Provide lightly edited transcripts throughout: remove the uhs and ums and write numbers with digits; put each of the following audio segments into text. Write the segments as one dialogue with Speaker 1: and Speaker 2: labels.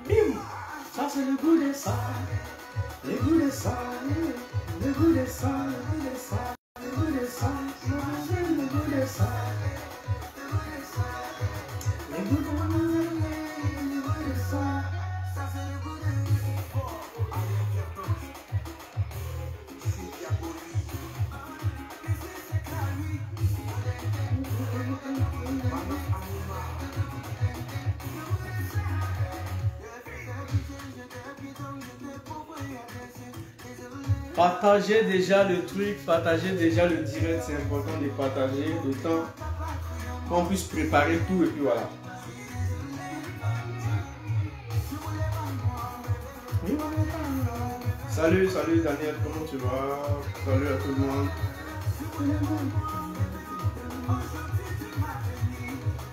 Speaker 1: Bim! Ça c'est le goût des salles, le goût des salles, le goût des salles, le goût des salles, le goût des salles, le goût des salles, le goût des salles, ça c'est le goût des Partagez déjà le truc, partagez déjà le direct, c'est important de partager le temps qu'on puisse préparer tout et puis voilà. Salut, salut Daniel, comment tu vas? Salut à tout le monde.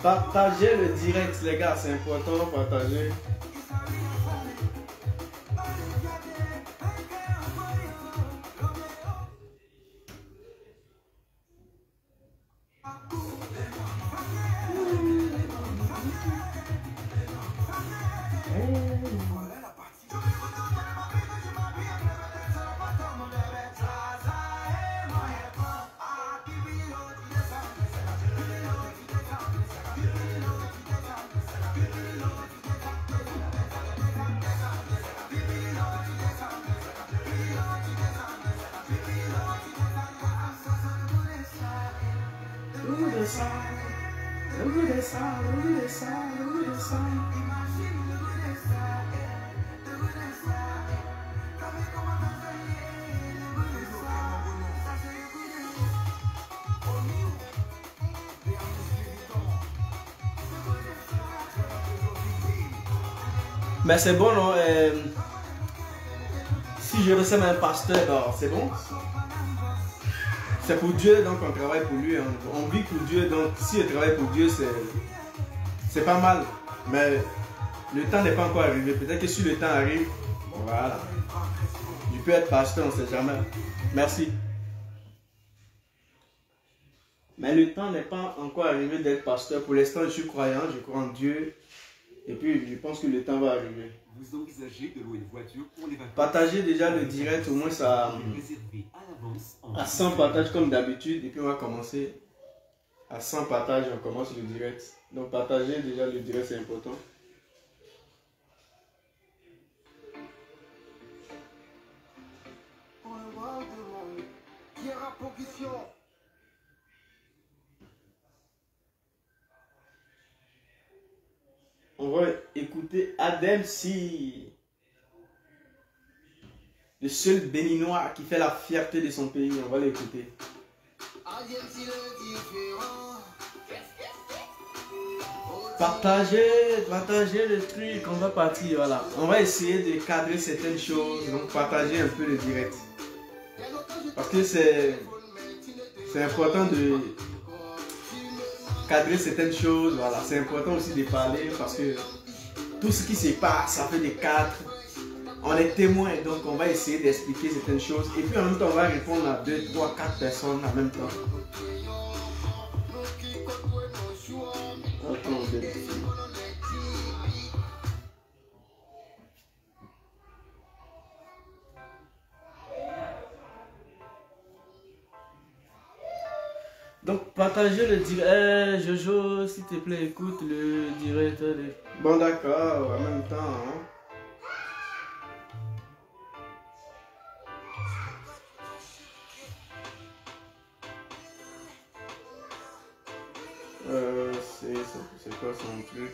Speaker 1: Partagez le direct les gars, c'est important, partagez. Mais c'est bon, non? Si je ressemble à un pasteur, c'est bon? C'est pour Dieu, donc on travaille pour lui. Hein. On vit pour Dieu, donc si je travaille pour Dieu, c'est pas mal. Mais le temps n'est pas encore arrivé. Peut-être que si le temps arrive, voilà. Je peux être pasteur, on ne sait jamais. Merci. Mais le temps n'est pas encore arrivé d'être pasteur. Pour l'instant, je suis croyant, je crois en Dieu. Et puis, je pense que le temps va arriver.
Speaker 2: Vous envisagez de louer une voiture pour les vacances.
Speaker 1: Partagez déjà le direct, au moins ça à 100 partages comme d'habitude. Et puis, on va commencer à 100 partages, on commence le direct. Donc, partagez déjà le direct, c'est important. On va écouter Adem Si, le seul béninois qui fait la fierté de son pays. On va l'écouter. Partagez le truc, on va partir, voilà. On va essayer de cadrer certaines choses, donc partagez un peu le direct. Parce que c'est important de cadrer certaines choses, voilà. C'est important aussi de parler parce que tout ce qui se passe, ça fait des cadres. on est témoin, donc on va essayer d'expliquer certaines choses. Et puis en même temps, on va répondre à 2, 3, 4 personnes en même temps. Attendez. Donc, partagez le direct. Jojo, s'il te plaît, écoute le direct. Bon, d'accord, en même temps. Hein. C'est quoi son truc?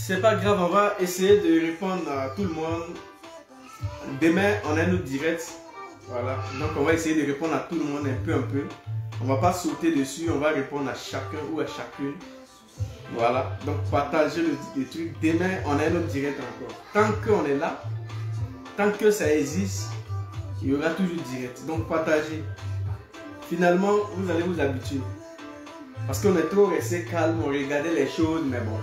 Speaker 1: C'est pas grave, on va essayer de répondre à tout le monde. Demain, on a un autre direct. Voilà, donc on va essayer de répondre à tout le monde un peu. On va pas sauter dessus, on va répondre à chacun ou à chacune. Voilà, donc partagez le truc. Demain, on a un autre direct encore. Tant qu'on est là, tant que ça existe, il y aura toujours direct. Donc partagez. Finalement, vous allez vous habituer. Parce qu'on est trop resté calme, on regardait les choses, mais bon.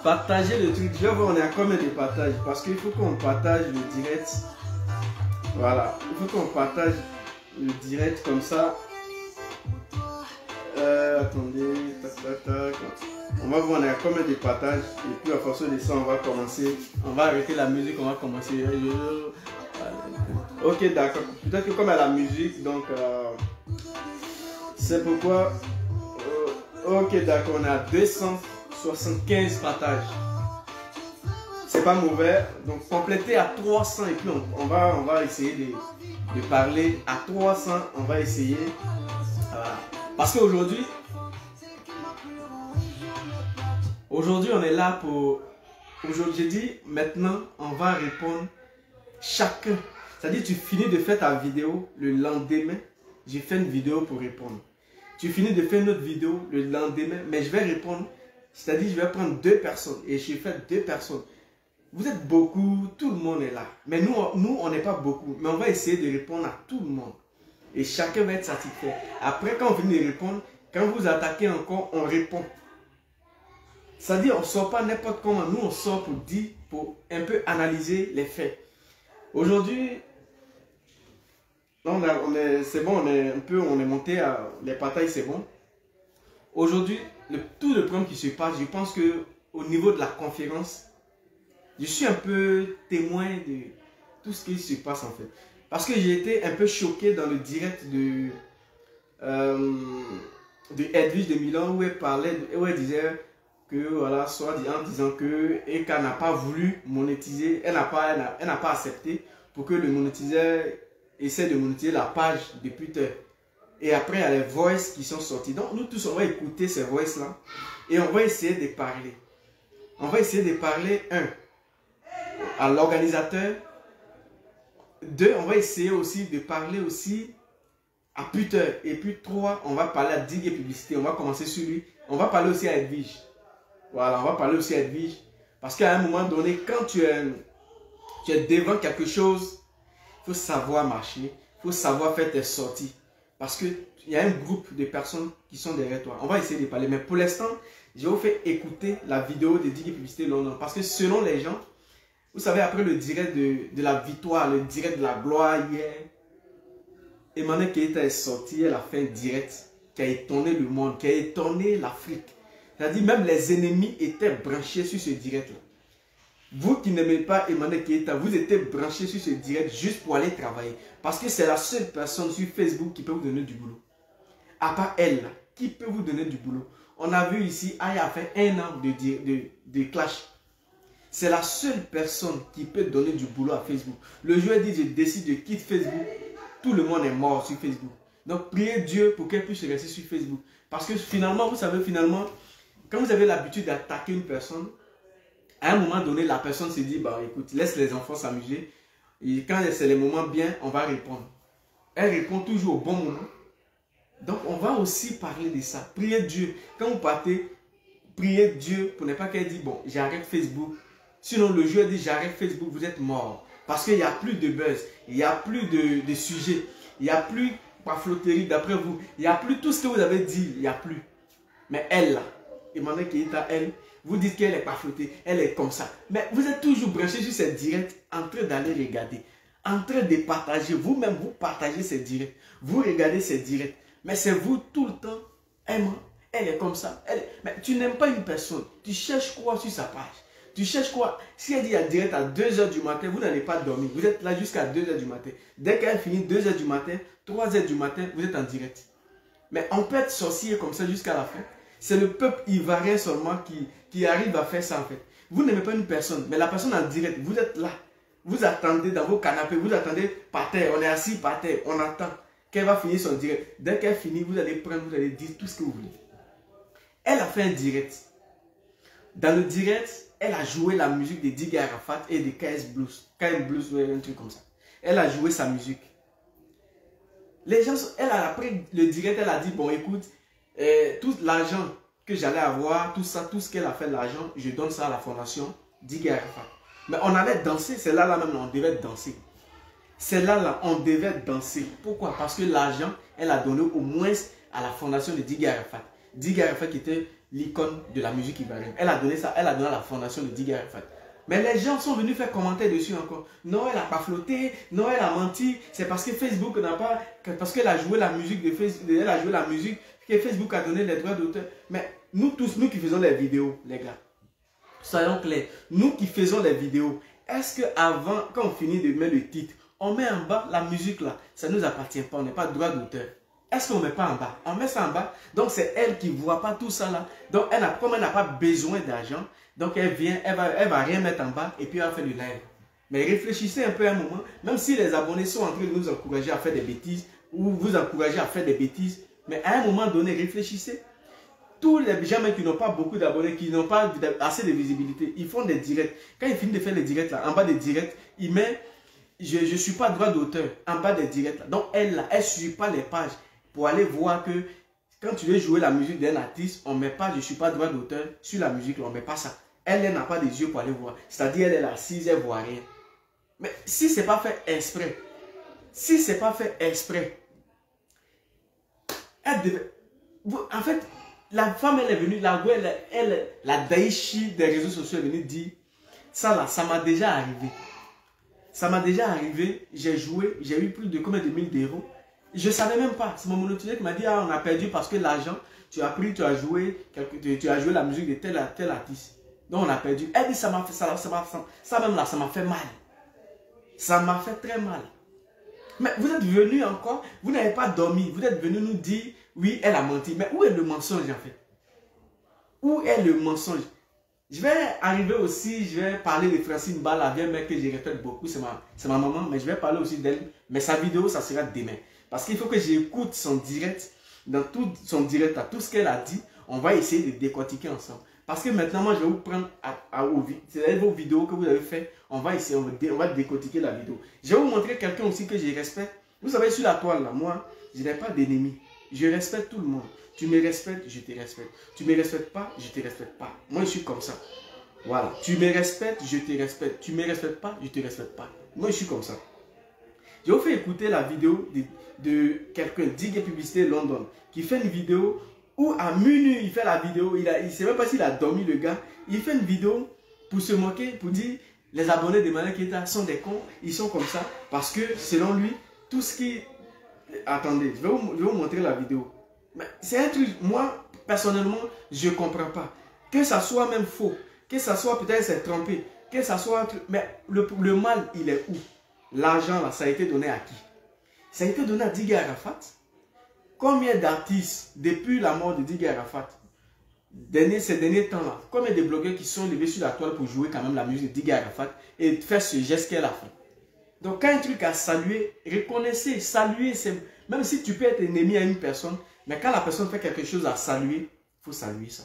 Speaker 1: Partagez le truc. Je vais voir on est à combien de partages. Parce qu'il faut qu'on partage le direct. Voilà. Il faut qu'on partage le direct comme ça. Attendez. Tac, tac, tac. On va voir on est à combien de partages. Et puis à force de ça, on va commencer. On va arrêter la musique. On va commencer. Ok, d'accord. Peut-être que comme à la musique, donc c'est pourquoi. Ok, d'accord. On est à 275 partages. C'est pas mauvais. Donc compléter à 300 et puis on va essayer de parler à 300. On va essayer. Parce qu'aujourd'hui, on est là pour. Aujourd'hui, j'ai dit maintenant, on va répondre chacun. C'est-à-dire, tu finis de faire ta vidéo le lendemain. J'ai fait une vidéo pour répondre. Tu finis de faire une autre vidéo le lendemain, mais je vais répondre. C'est-à-dire, je vais prendre 2 personnes et je fais 2 personnes. Vous êtes beaucoup, tout le monde est là. Mais nous on n'est pas beaucoup. Mais on va essayer de répondre à tout le monde. Et chacun va être satisfait. Après, quand on finit de répondre, quand vous attaquez encore, on répond. C'est-à-dire, on ne sort pas n'importe comment. Nous, on sort pour un peu analyser les faits. Aujourd'hui, c'est bon, on est monté à les partages, c'est bon. Aujourd'hui, tout le problème qui se passe, je pense que au niveau de la conférence, je suis un peu témoin de tout ce qui se passe en fait. Parce que j'ai été un peu choqué dans le direct de Edwige de Milan où elle disait que voilà, soit en disant que Eka n'a pas voulu monétiser, elle n'a pas accepté pour que le monétiseur essaie de monétiser la page de Twitter. Et après, il y a les voices qui sont sorties. Donc, nous tous, on va écouter ces voices-là. Et on va essayer de parler. On va essayer de parler, 1, à l'organisateur. 2, on va essayer aussi de parler aussi à Twitter. Et puis 3, on va parler à Dig et Publicité. On va commencer sur lui. On va parler aussi à Edwige. Voilà, on va parler aussi à Edwige. Parce qu'à un moment donné, quand tu es devant quelque chose, il faut savoir marcher. Il faut savoir faire tes sorties. Parce qu'il y a un groupe de personnes qui sont derrière toi. On va essayer de parler. Mais pour l'instant, je vais vous faire écouter la vidéo de Dig et Publicité London. Parce que selon les gens, vous savez, après le direct de la victoire, le direct de la gloire hier, Emmanuel Keita est sorti, elle a fait un direct qui a étonné le monde, qui a étonné l'Afrique. C'est-à-dire même les ennemis étaient branchés sur ce direct-là. Vous qui n'aimez pas Emmanuel Keita, vous étiez branchés sur ce direct juste pour aller travailler. Parce que c'est la seule personne sur Facebook qui peut vous donner du boulot. À part elle, là, qui peut vous donner du boulot? On a vu ici, Aya a fait 1 an de clash. C'est la seule personne qui peut donner du boulot à Facebook. Le joueur dit, je décide de quitter Facebook. Tout le monde est mort sur Facebook. Donc, priez Dieu pour qu'elle puisse rester sur Facebook. Parce que finalement, vous savez, quand vous avez l'habitude d'attaquer une personne, à un moment donné, la personne se dit, bah écoute, laisse les enfants s'amuser. Et quand c'est les moments bien, on va répondre. Elle répond toujours au bon moment. Donc, on va aussi parler de ça. Priez Dieu. Quand vous partez, priez Dieu pour ne pas qu'elle dise, bon, j'arrête Facebook. Sinon, le joueur dit, j'arrête Facebook, vous êtes mort. Parce qu'il n'y a plus de buzz, il n'y a plus de sujets, il n'y a plus pafloterie d'après vous, il n'y a plus tout ce que vous avez dit, il n'y a plus. Mais elle, là, Emmanuel Keita, elle, vous dites qu'elle est paflotée, elle est comme ça. Mais vous êtes toujours branché sur ces directs, en train d'aller regarder, en train de partager, vous-même, vous partagez ces directs, vous regardez ces directs. Mais c'est vous tout le temps, elle est comme ça. Mais tu n'aimes pas une personne, tu cherches quoi sur sa page? Tu cherches quoi? Si elle dit à direct à 2 h du matin, vous n'allez pas dormir. Vous êtes là jusqu'à 2 h du matin. Dès qu'elle finit 2 h du matin, 3 h du matin, vous êtes en direct. Mais on peut être sorcier comme ça jusqu'à la fin. C'est le peuple ivoirien seulement qui arrive à faire ça en fait. Vous n'aimez pas une personne, mais la personne en direct, vous êtes là. Vous attendez dans vos canapés, vous attendez par terre. On est assis par terre, on attend qu'elle va finir son direct. Dès qu'elle finit, vous allez prendre, vous allez dire tout ce que vous voulez. Elle a fait un direct. Dans le direct, elle a joué la musique de Diggy Arafat et de KS Blues. KS Blues, ouais, un truc comme ça. Elle a joué sa musique. Les gens, après le direct, elle a dit, bon écoute, tout l'argent que j'allais avoir, tout ça, tout ce qu'elle a fait de l'argent, je donne ça à la fondation Diggy Arafat. Mais on allait danser, c'est là même, on devait danser. C'est là, on devait danser. Pourquoi? Parce que l'argent, elle a donné au moins à la fondation de Diggy Arafat. Diggy Arafat qui était l'icône de la musique ivoirienne. Elle a donné ça, elle a donné à la fondation de Diggy Arafat. Mais les gens sont venus faire commentaire dessus encore. Non, elle n'a pas flotté, non, elle a menti. C'est parce que Facebook n'a pas, parce qu'elle a joué la musique de Facebook, elle a joué la musique que Facebook a donné les droits d'auteur. Mais nous tous, nous qui faisons les vidéos, les gars, soyons clairs, nous qui faisons les vidéos, est-ce qu'avant, quand on finit de mettre le titre, on met en bas la musique là, ça ne nous appartient pas, on n'est pas droit d'auteur. Est-ce qu'on ne met pas en bas? On met ça en bas. Donc, c'est elle qui ne voit pas tout ça là. Donc, comme elle n'a pas besoin d'argent, donc elle vient, elle va rien mettre en bas et puis elle va faire du live. Mais réfléchissez un peu un moment, même si les abonnés sont en train de nous encourager à faire des bêtises ou vous encourager à faire des bêtises, mais à un moment donné, réfléchissez. Tous les gens qui n'ont pas beaucoup d'abonnés, qui n'ont pas assez de visibilité, ils font des directs. Quand ils finissent de faire les directs là, en bas des directs, ils mettent je ne suis pas droit d'auteur en bas des directs là. Donc elle ne suit pas les pages. Pour aller voir que quand tu veux jouer la musique d'un artiste, on ne met pas je ne suis pas droit d'auteur sur la musique, on ne met pas ça. Elle n'a pas des yeux pour aller voir. C'est-à-dire elle est assise, elle ne voit rien. Mais si ce n'est pas fait exprès, si ce n'est pas fait exprès, elle devait... En fait, la femme, elle est venue, la Daichi des réseaux sociaux est venue dire, ça là, ça m'a déjà arrivé. Ça m'a déjà arrivé, j'ai joué, j'ai eu plus de combien de 1000 d'euros. Je ne savais même pas. C'est mon monétiseur qui m'a dit, ah, on a perdu parce que l'argent, tu as pris, tu as joué la musique de tel artiste. Donc on a perdu. Elle dit, ça m'a fait ça même là, ça m'a fait mal. Ça m'a fait très mal. Mais vous êtes venu encore, vous n'avez pas dormi, vous êtes venu nous dire, oui, elle a menti. Mais où est le mensonge en fait? Où est le mensonge? Je vais arriver aussi, je vais parler de Francine Ba, la vieille mère que je répète beaucoup, c'est ma maman, mais je vais parler aussi d'elle. Mais sa vidéo, ça sera demain. Parce qu'il faut que j'écoute son direct, dans tout son direct, à tout ce qu'elle a dit, on va essayer de décortiquer ensemble. Parce que maintenant, moi, je vais vous prendre vos vidéos que vous avez faites, on va essayer, on va décortiquer la vidéo. Je vais vous montrer quelqu'un aussi que je respecte. Vous savez, sur la toile, là, moi, je n'ai pas d'ennemis. Je respecte tout le monde. Tu me respectes, je te respecte. Tu ne me respectes pas, je ne te respecte pas. Moi, je suis comme ça. Voilà. Tu me respectes, je te respecte. Tu ne me respectes pas, je ne te respecte pas. Moi, je suis comme ça. Je vous fais écouter la vidéo de quelqu'un, Diggy Publicité London, qui fait une vidéo où à minuit, il fait la vidéo. Il ne sait même pas s'il a dormi, le gars. Il fait une vidéo pour se moquer, pour dire les abonnés de Emmanuel Keita sont des cons. Ils sont comme ça. Parce que, selon lui, tout ce qui... Attendez, je vais vous montrer la vidéo. C'est un truc, moi, personnellement, je ne comprends pas. Que ça soit même faux, que ça soit peut-être c'est trompé, que ça soit... Mais le mal, il est où? L'argent, là, ça a été donné à qui? Ça a été donné à Diggy Arafat. Combien d'artistes, depuis la mort de Didier Arafat, ces derniers temps-là, combien de blogueurs qui sont levés sur la toile pour jouer quand même la musique de Didier Arafat et faire ce geste qu'elle a fait. Donc quand un truc à saluer, reconnaissez, saluer, même si tu peux être ennemi à une personne, mais quand la personne fait quelque chose à saluer, il faut saluer ça.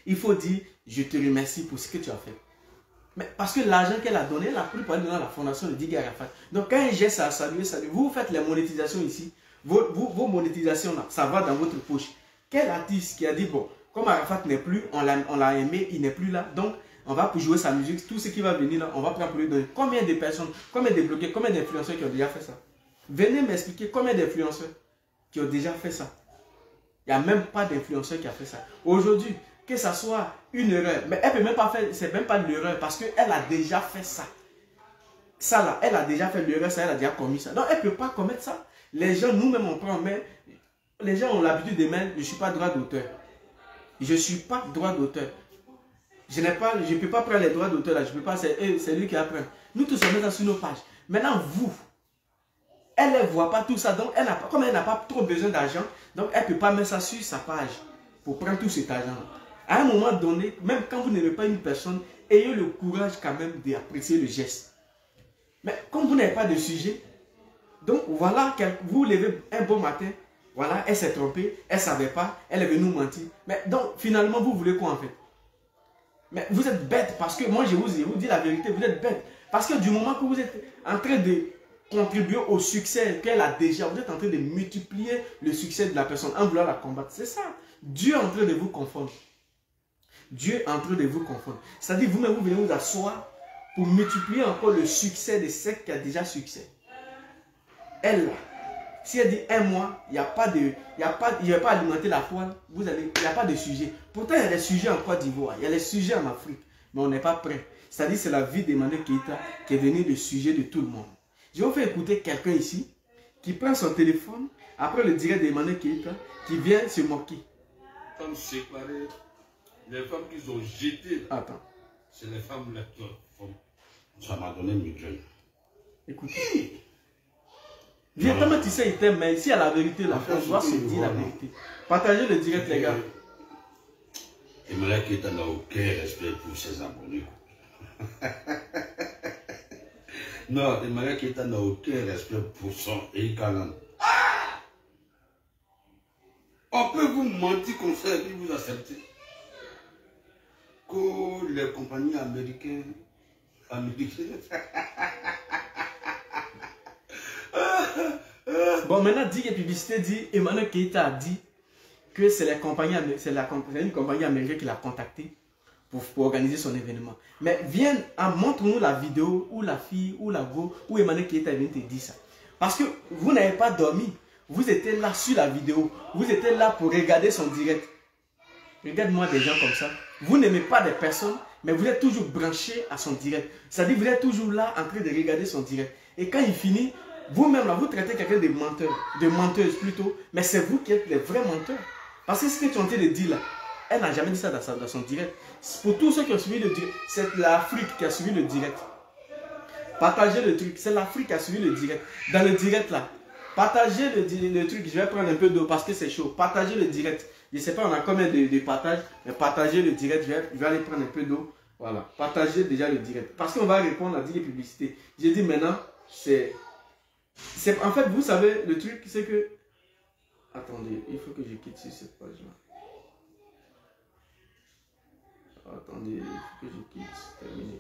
Speaker 1: Il faut dire, je te remercie pour ce que tu as fait. Mais parce que l'argent qu'elle a donné, elle a pris pour aller dans la fondation de Didier Arafat. Donc quand un geste à saluer, vous faites les monétisations ici, vos monétisations là, ça va dans votre poche. Quel artiste qui a dit, bon, comme Arafat n'est plus, on l'a aimé, il n'est plus là, donc on va jouer sa musique, tout ce qui va venir là, on va prendre pour lui donner. Combien de personnes, combien de bloqués, combien d'influenceurs qui ont déjà fait ça? Venez m'expliquer combien d'influenceurs qui ont déjà fait ça. Il n'y a même pas d'influenceur qui a fait ça. Aujourd'hui, que ça soit une erreur, mais elle ne peut même pas faire, c'est même pas l'erreur parce qu'elle a déjà fait ça. Ça là, elle a déjà fait l'erreur, ça, elle a déjà commis ça. Donc elle ne peut pas commettre ça. Les gens, nous-mêmes, on prend, mais les gens ont l'habitude de mettre, je ne suis pas droit d'auteur. Je ne suis pas droit d'auteur. Je ne peux pas prendre les droits d'auteur là, je peux pas, c'est lui qui apprend. Nous tous on met ça sur nos pages. Maintenant, vous, elle ne voit pas tout ça, donc comme elle n'a pas trop besoin d'argent, donc elle ne peut pas mettre ça sur sa page pour prendre tout cet argent. À un moment donné, même quand vous n'aimez pas une personne, ayez le courage quand même d'apprécier le geste. Mais comme vous n'avez pas de sujet, donc voilà, vous levez un bon matin, voilà, elle s'est trompée, elle ne savait pas, elle est venue nous mentir. Mais donc finalement, vous voulez quoi en fait? Mais vous êtes bête parce que moi je vous dis la vérité, vous êtes bête. Parce que du moment que vous êtes en train de contribuer au succès qu'elle a déjà, vous êtes en train de multiplier le succès de la personne en voulant la combattre. C'est ça. Dieu est en train de vous confondre. Dieu est en train de vous confondre. C'est-à-dire vous-même, vous venez vous asseoir pour multiplier encore le succès de celle qui a déjà succès. Elle, si elle dit un mois, il n'y a pas de, je ne vais pas alimenter la toile, il n'y a pas de sujet. Pourtant, il y a des sujets en Côte d'Ivoire, il y a des sujets en Afrique, mais on n'est pas prêt. C'est-à-dire c'est la vie d'Emmanuel Keïta qui est devenue le sujet de tout le monde. Je vais vous faire écouter quelqu'un ici qui prend son téléphone après le direct d'Emmanuel Keïta qui vient se moquer.
Speaker 3: Femmes séparées, les femmes qu'ils ont jetées, c'est les femmes là qui ont. Ça m'a donné une migraine.
Speaker 1: Écoutez. Directement, tu sais, il t'aime, mais ici, à la vérité, la on doit se dire la vérité. Partagez le direct, les gars.
Speaker 3: Emmanuel Keïta n'a aucun respect pour ses abonnés. Non, Emmanuel Keïta n'a aucun respect pour son Eikalan. On peut vous mentir comme ça et puis vous accepter que les compagnies américaines.
Speaker 1: Bon, maintenant, dit que publicité dit, Emmanuel Keïta a dit que c'est une compagnie américaine qui l'a contacté pour organiser son événement. Mais viens, montre-nous la vidéo où la fille, où la go, où Emmanuel Keïta vient te dire ça. Parce que vous n'avez pas dormi. Vous étiez là sur la vidéo. Vous étiez là pour regarder son direct. Regarde-moi des gens comme ça. Vous n'aimez pas des personnes, mais vous êtes toujours branché à son direct. C'est-à-dire vous êtes toujours là en train de regarder son direct. Et quand il finit, vous-même là, vous traitez quelqu'un de menteur, de menteuse plutôt, mais c'est vous qui êtes les vrais menteurs. Parce que ce que tu es en train de dire là, elle n'a jamais dit ça dans son direct. Pour tous ceux qui ont suivi le direct, c'est l'Afrique qui a suivi le direct. Partagez le truc, c'est l'Afrique qui a suivi le direct. Dans le direct là, partagez le truc, je vais prendre un peu d'eau parce que c'est chaud. Partagez le direct. Je ne sais pas on a combien de partages, mais partagez le direct, je vais aller prendre un peu d'eau. Voilà, partagez déjà le direct. Parce qu'on va répondre à 10 publicités. J'ai dit maintenant, en fait, vous savez, le truc, c'est que... Attendez, il faut que je quitte sur cette page-là. Attendez, il faut que je quitte. Terminé.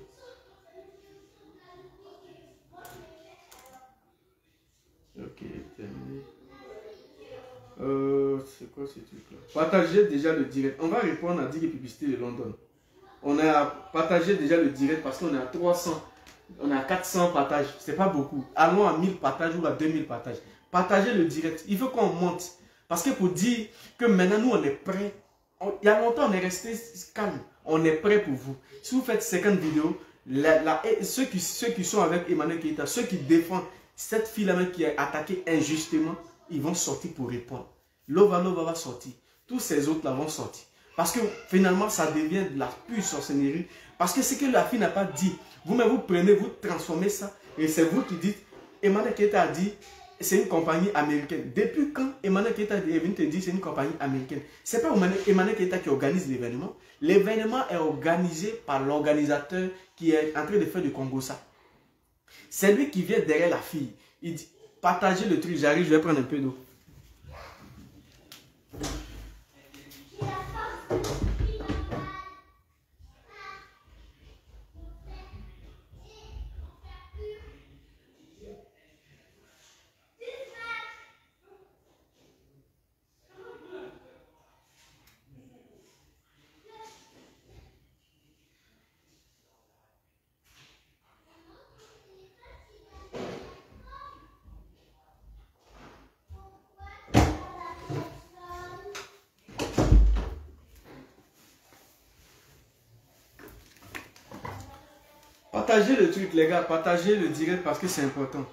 Speaker 1: Ok, terminé. C'est quoi ce truc-là? Partagez déjà le direct. On va répondre à 10 publicités de London. On a partagé déjà le direct parce qu'on est à 300. On est à 400 partages. C'est pas beaucoup. Allons à 1000 partages ou à 2000 partages. Partagez le direct. Il faut qu'on monte. Parce que pour dire que maintenant nous on est prêts. Il y a longtemps on est resté calme. On est prêt pour vous. Si vous faites 50 vidéos, ceux qui sont avec Emmanuel Keïta, ceux qui défendent cette fille-là qui est attaquée injustement, ils vont sortir pour répondre. Lova va sortir. Tous ces autres-là vont sortir. Parce que finalement, ça devient de la pure sorcellerie. Parce que ce que la fille n'a pas dit, vous-même vous prenez, vous transformez ça. Et c'est vous qui dites, Emmanuel Keïta a dit, c'est une compagnie américaine. Depuis quand Emmanuel Keita est venu te dire que c'est une compagnie américaine? Ce n'est pas Emmanuel Keita qui organise l'événement. L'événement est organisé par l'organisateur qui est en train de faire du Congo-Ça. C'est lui qui vient derrière la fille. Il dit, partagez le truc, j'arrive, je vais prendre un peu d'eau. Partagez le truc, les gars, partagez le direct parce que c'est important.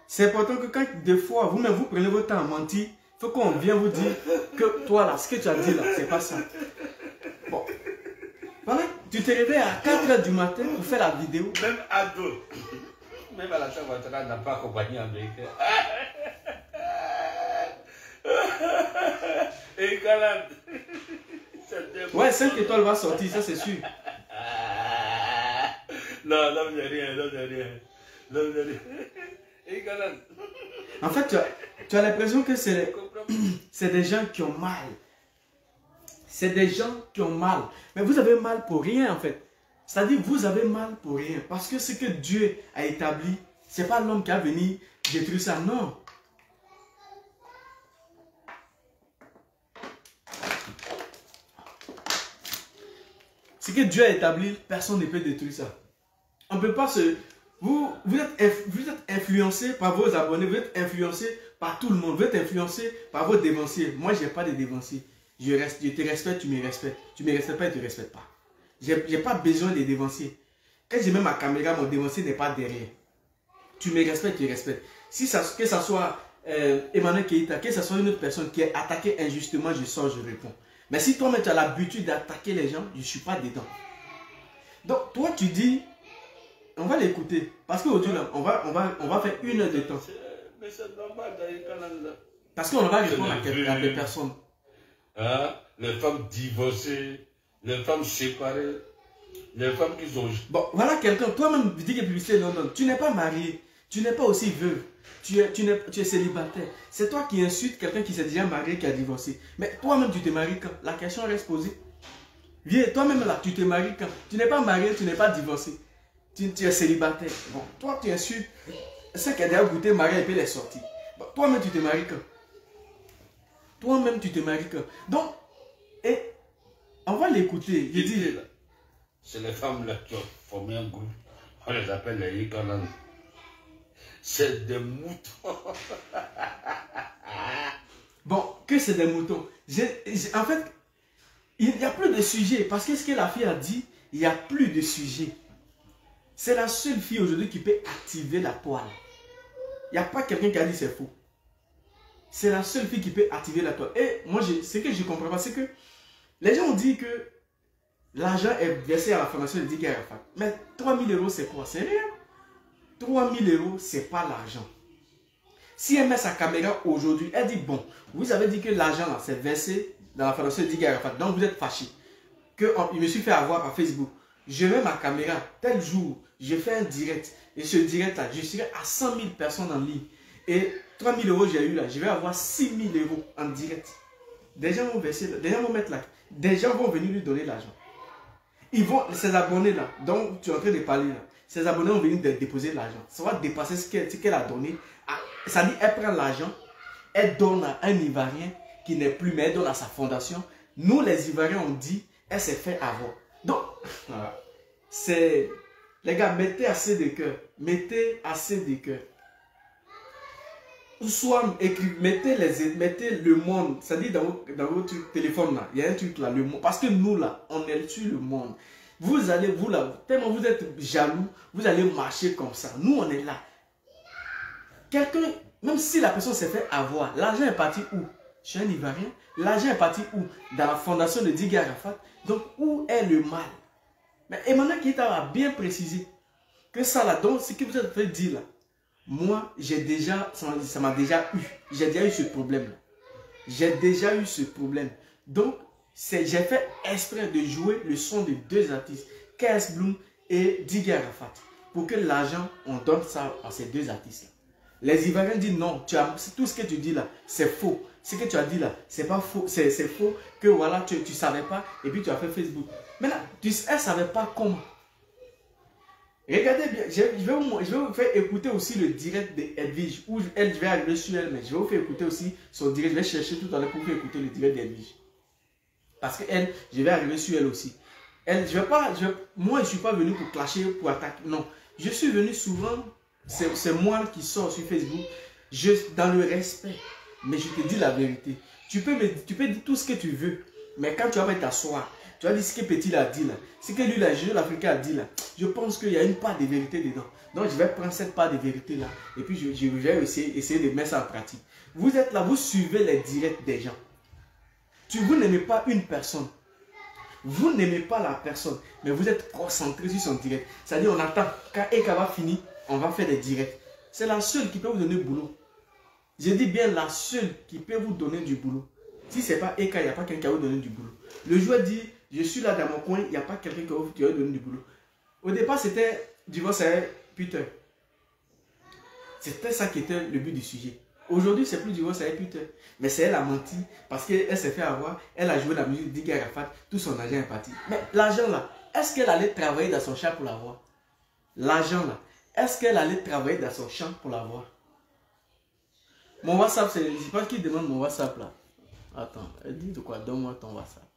Speaker 1: C'est important que quand des fois, vous-même, vous prenez votre temps à mentir, il faut qu'on vienne vous dire que toi, là, ce que tu as dit là, c'est pas ça. Bon. Voilà, tu te réveilles à 4 h du matin pour faire la vidéo.
Speaker 3: Même ado, même à la chambre, on n'a pas accompagné américain. Et Galande.
Speaker 1: Ouais, 5 étoiles va sortir, ça c'est sûr.
Speaker 3: Non, non, j'ai rien, non, j'ai rien. Non, j'ai rien. Et Galande.
Speaker 1: En fait, tu as l'impression que c'est des gens qui ont mal. C'est des gens qui ont mal. Mais vous avez mal pour rien en fait. C'est-à-dire vous avez mal pour rien. Parce que ce que Dieu a établi, ce n'est pas l'homme qui a venu détruire ça, non. Ce que Dieu a établi, personne ne peut détruire ça. On ne peut pas se... Vous êtes influencé par vos abonnés, vous êtes influencé par tout le monde, vous êtes influencé par vos dévanciers. Moi, je n'ai pas de dévanciers. Je te respecte, tu me respectes. Tu ne me respectes pas, tu ne me respectes pas. Je n'ai pas besoin de dévanciers. Quand je mets ma caméra, mon dévancier n'est pas derrière. Tu me respectes, tu respectes. Si ça, que ce soit Emmanuel Keita, que ce soit une autre personne qui est attaquée injustement, je sors, je réponds. Mais si toi-même tu as l'habitude d'attaquer les gens, je ne suis pas dedans. Donc toi tu dis, on va l'écouter. Parce qu'aujourd'hui, on va faire 1 heure de temps.
Speaker 3: Mais c'est normal dans les Canada.
Speaker 1: Parce qu'on va répondre à des personnes.
Speaker 3: Hein? Les femmes divorcées, les femmes séparées, les femmes qui ont...
Speaker 1: Bon, voilà quelqu'un, toi-même, tu dis que publicité, non, non, tu n'es pas marié, tu n'es pas aussi veuve, tu es célibataire. C'est toi qui insultes quelqu'un qui s'est déjà marié, qui a divorcé. Mais toi-même, tu te maries quand? La question reste posée. Viens, toi-même là, tu te maries quand? Tu n'es pas marié, tu n'es pas divorcé. Tu es célibataire. Bon, toi, tu insultes ceux qui ont déjà goûté marié et puis les sorties. Bon, toi-même, tu te maries quand? Toi-même, tu te maries quand? Donc, et on va l'écouter. Il dit là.
Speaker 3: C'est les femmes là qui ont formé un groupe. On les appelle les Ikanan. C'est des moutons.
Speaker 1: Bon, que c'est des moutons. En fait, il n'y a plus de sujet. Parce que ce que la fille a dit, il n'y a plus de sujet. C'est la seule fille aujourd'hui qui peut activer la toile. Il n'y a pas quelqu'un qui a dit c'est faux. C'est la seule fille qui peut activer la toile. Et moi, ce que je ne comprends pas, c'est que les gens ont dit que l'argent est versé à la fondation de Didier Arafat. Mais 3 000 euros, c'est quoi? C'est rien. 3 000 euros, ce n'est pas l'argent. Si elle met sa caméra aujourd'hui, elle dit, bon, vous avez dit que l'argent, c'est versé dans la fondation de Didier Arafat. Donc, vous êtes fâché. Il me suis fait avoir par Facebook. Je mets ma caméra, tel jour, je fais un direct. Et ce direct-là, je serai à 100 000 personnes en ligne. Et 3 000 euros j'ai eu là, je vais avoir 6 000 euros en direct. Des gens vont verser, des gens vont mettre là. Des gens vont venir lui donner l'argent. Ces abonnés là, dont tu es en train de parler là, ces abonnés vont venir déposer l'argent. Ça va dépasser ce qu'elle a donné. Ça dit, elle prend l'argent, elle donne à un Ivoirien qui n'est plus, mais elle donne à sa fondation. Nous les Ivoiriens, on dit, elle s'est fait avoir. Donc, voilà. C'est... Les gars, mettez assez de cœur. Mettez assez de cœur. Soit mettez le monde. C'est-à-dire dans votre téléphone là, il y a un truc là, le monde. Parce que nous là, on est sur le monde. Vous allez, vous là, tellement vous êtes jaloux, vous allez marcher comme ça. Nous, on est là. Quelqu'un, même si la personne s'est fait avoir, l'argent est parti où? Chez un Ivoirien. L'argent est parti où? Dans la fondation de Didier Arafat. Donc, où est le mal? Mais Emmanuel Keita a bien précisé que ça là, donc ce que vous êtes en train de dire là, Moi, ça m'a déjà eu. J'ai déjà eu ce problème-là. J'ai déjà eu ce problème. Donc, j'ai fait exprès de jouer le son de deux artistes, KS Bloom et Diggy Arafat, pour que l'argent, on donne ça à ces deux artistes-là. Les Ivoiriens disent non, tout ce que tu dis là, c'est faux. Ce que tu as dit là, c'est pas faux, c'est faux, que voilà, tu ne savais pas, et puis tu as fait Facebook. Maintenant, elle ne savait pas comment. Regardez bien, je vais vous faire écouter aussi le direct de Edwige, où je vais arriver sur elle, mais je vais vous faire écouter aussi son direct. Je vais chercher tout à l'heure pour vous faire écouter le direct d'Edwige. Parce que elle, je vais arriver sur elle aussi. Elle, moi, je ne suis pas venu pour clasher, pour attaquer. Non, je suis venu souvent, c'est moi qui sors sur Facebook, dans le respect. Mais je te dis la vérité. Tu peux dire tout ce que tu veux, mais quand tu vas t'asseoir, tu vas dire ce que Petit a dit là, ce que lui, la Jeune Africain a dit là, je pense qu'il y a une part de vérité dedans. Donc je vais prendre cette part de vérité là, et puis je vais essayer de mettre ça en pratique. Vous êtes là, vous suivez les directs des gens. Vous n'aimez pas une personne. Vous n'aimez pas la personne, mais vous êtes concentré sur son direct. C'est-à-dire, on attend. Quand Eka va finir, on va faire des directs. C'est la seule qui peut vous donner du boulot. Je dis bien la seule qui peut vous donner du boulot. Si ce n'est pas Eka, il n'y a pas quelqu'un qui va vous donner du boulot. Le joueur dit, je suis là dans mon coin, il n'y a pas quelqu'un qui va vous donner du boulot. Au départ, c'était divorce avec Peter. C'était ça qui était le but du sujet. Aujourd'hui, c'est plus divorce avec Peter. Mais c'est elle a menti parce qu'elle s'est fait avoir. Elle a joué la musique de Diggy Arafat. Tout son argent est parti. Mais l'argent là, est-ce qu'elle allait travailler dans son champ pour l'avoir? L'argent là, est-ce qu'elle allait travailler dans son champ pour l'avoir? Mon WhatsApp, je ne sais pas qui demande mon WhatsApp là. Attends, elle dit de quoi? Donne-moi ton WhatsApp.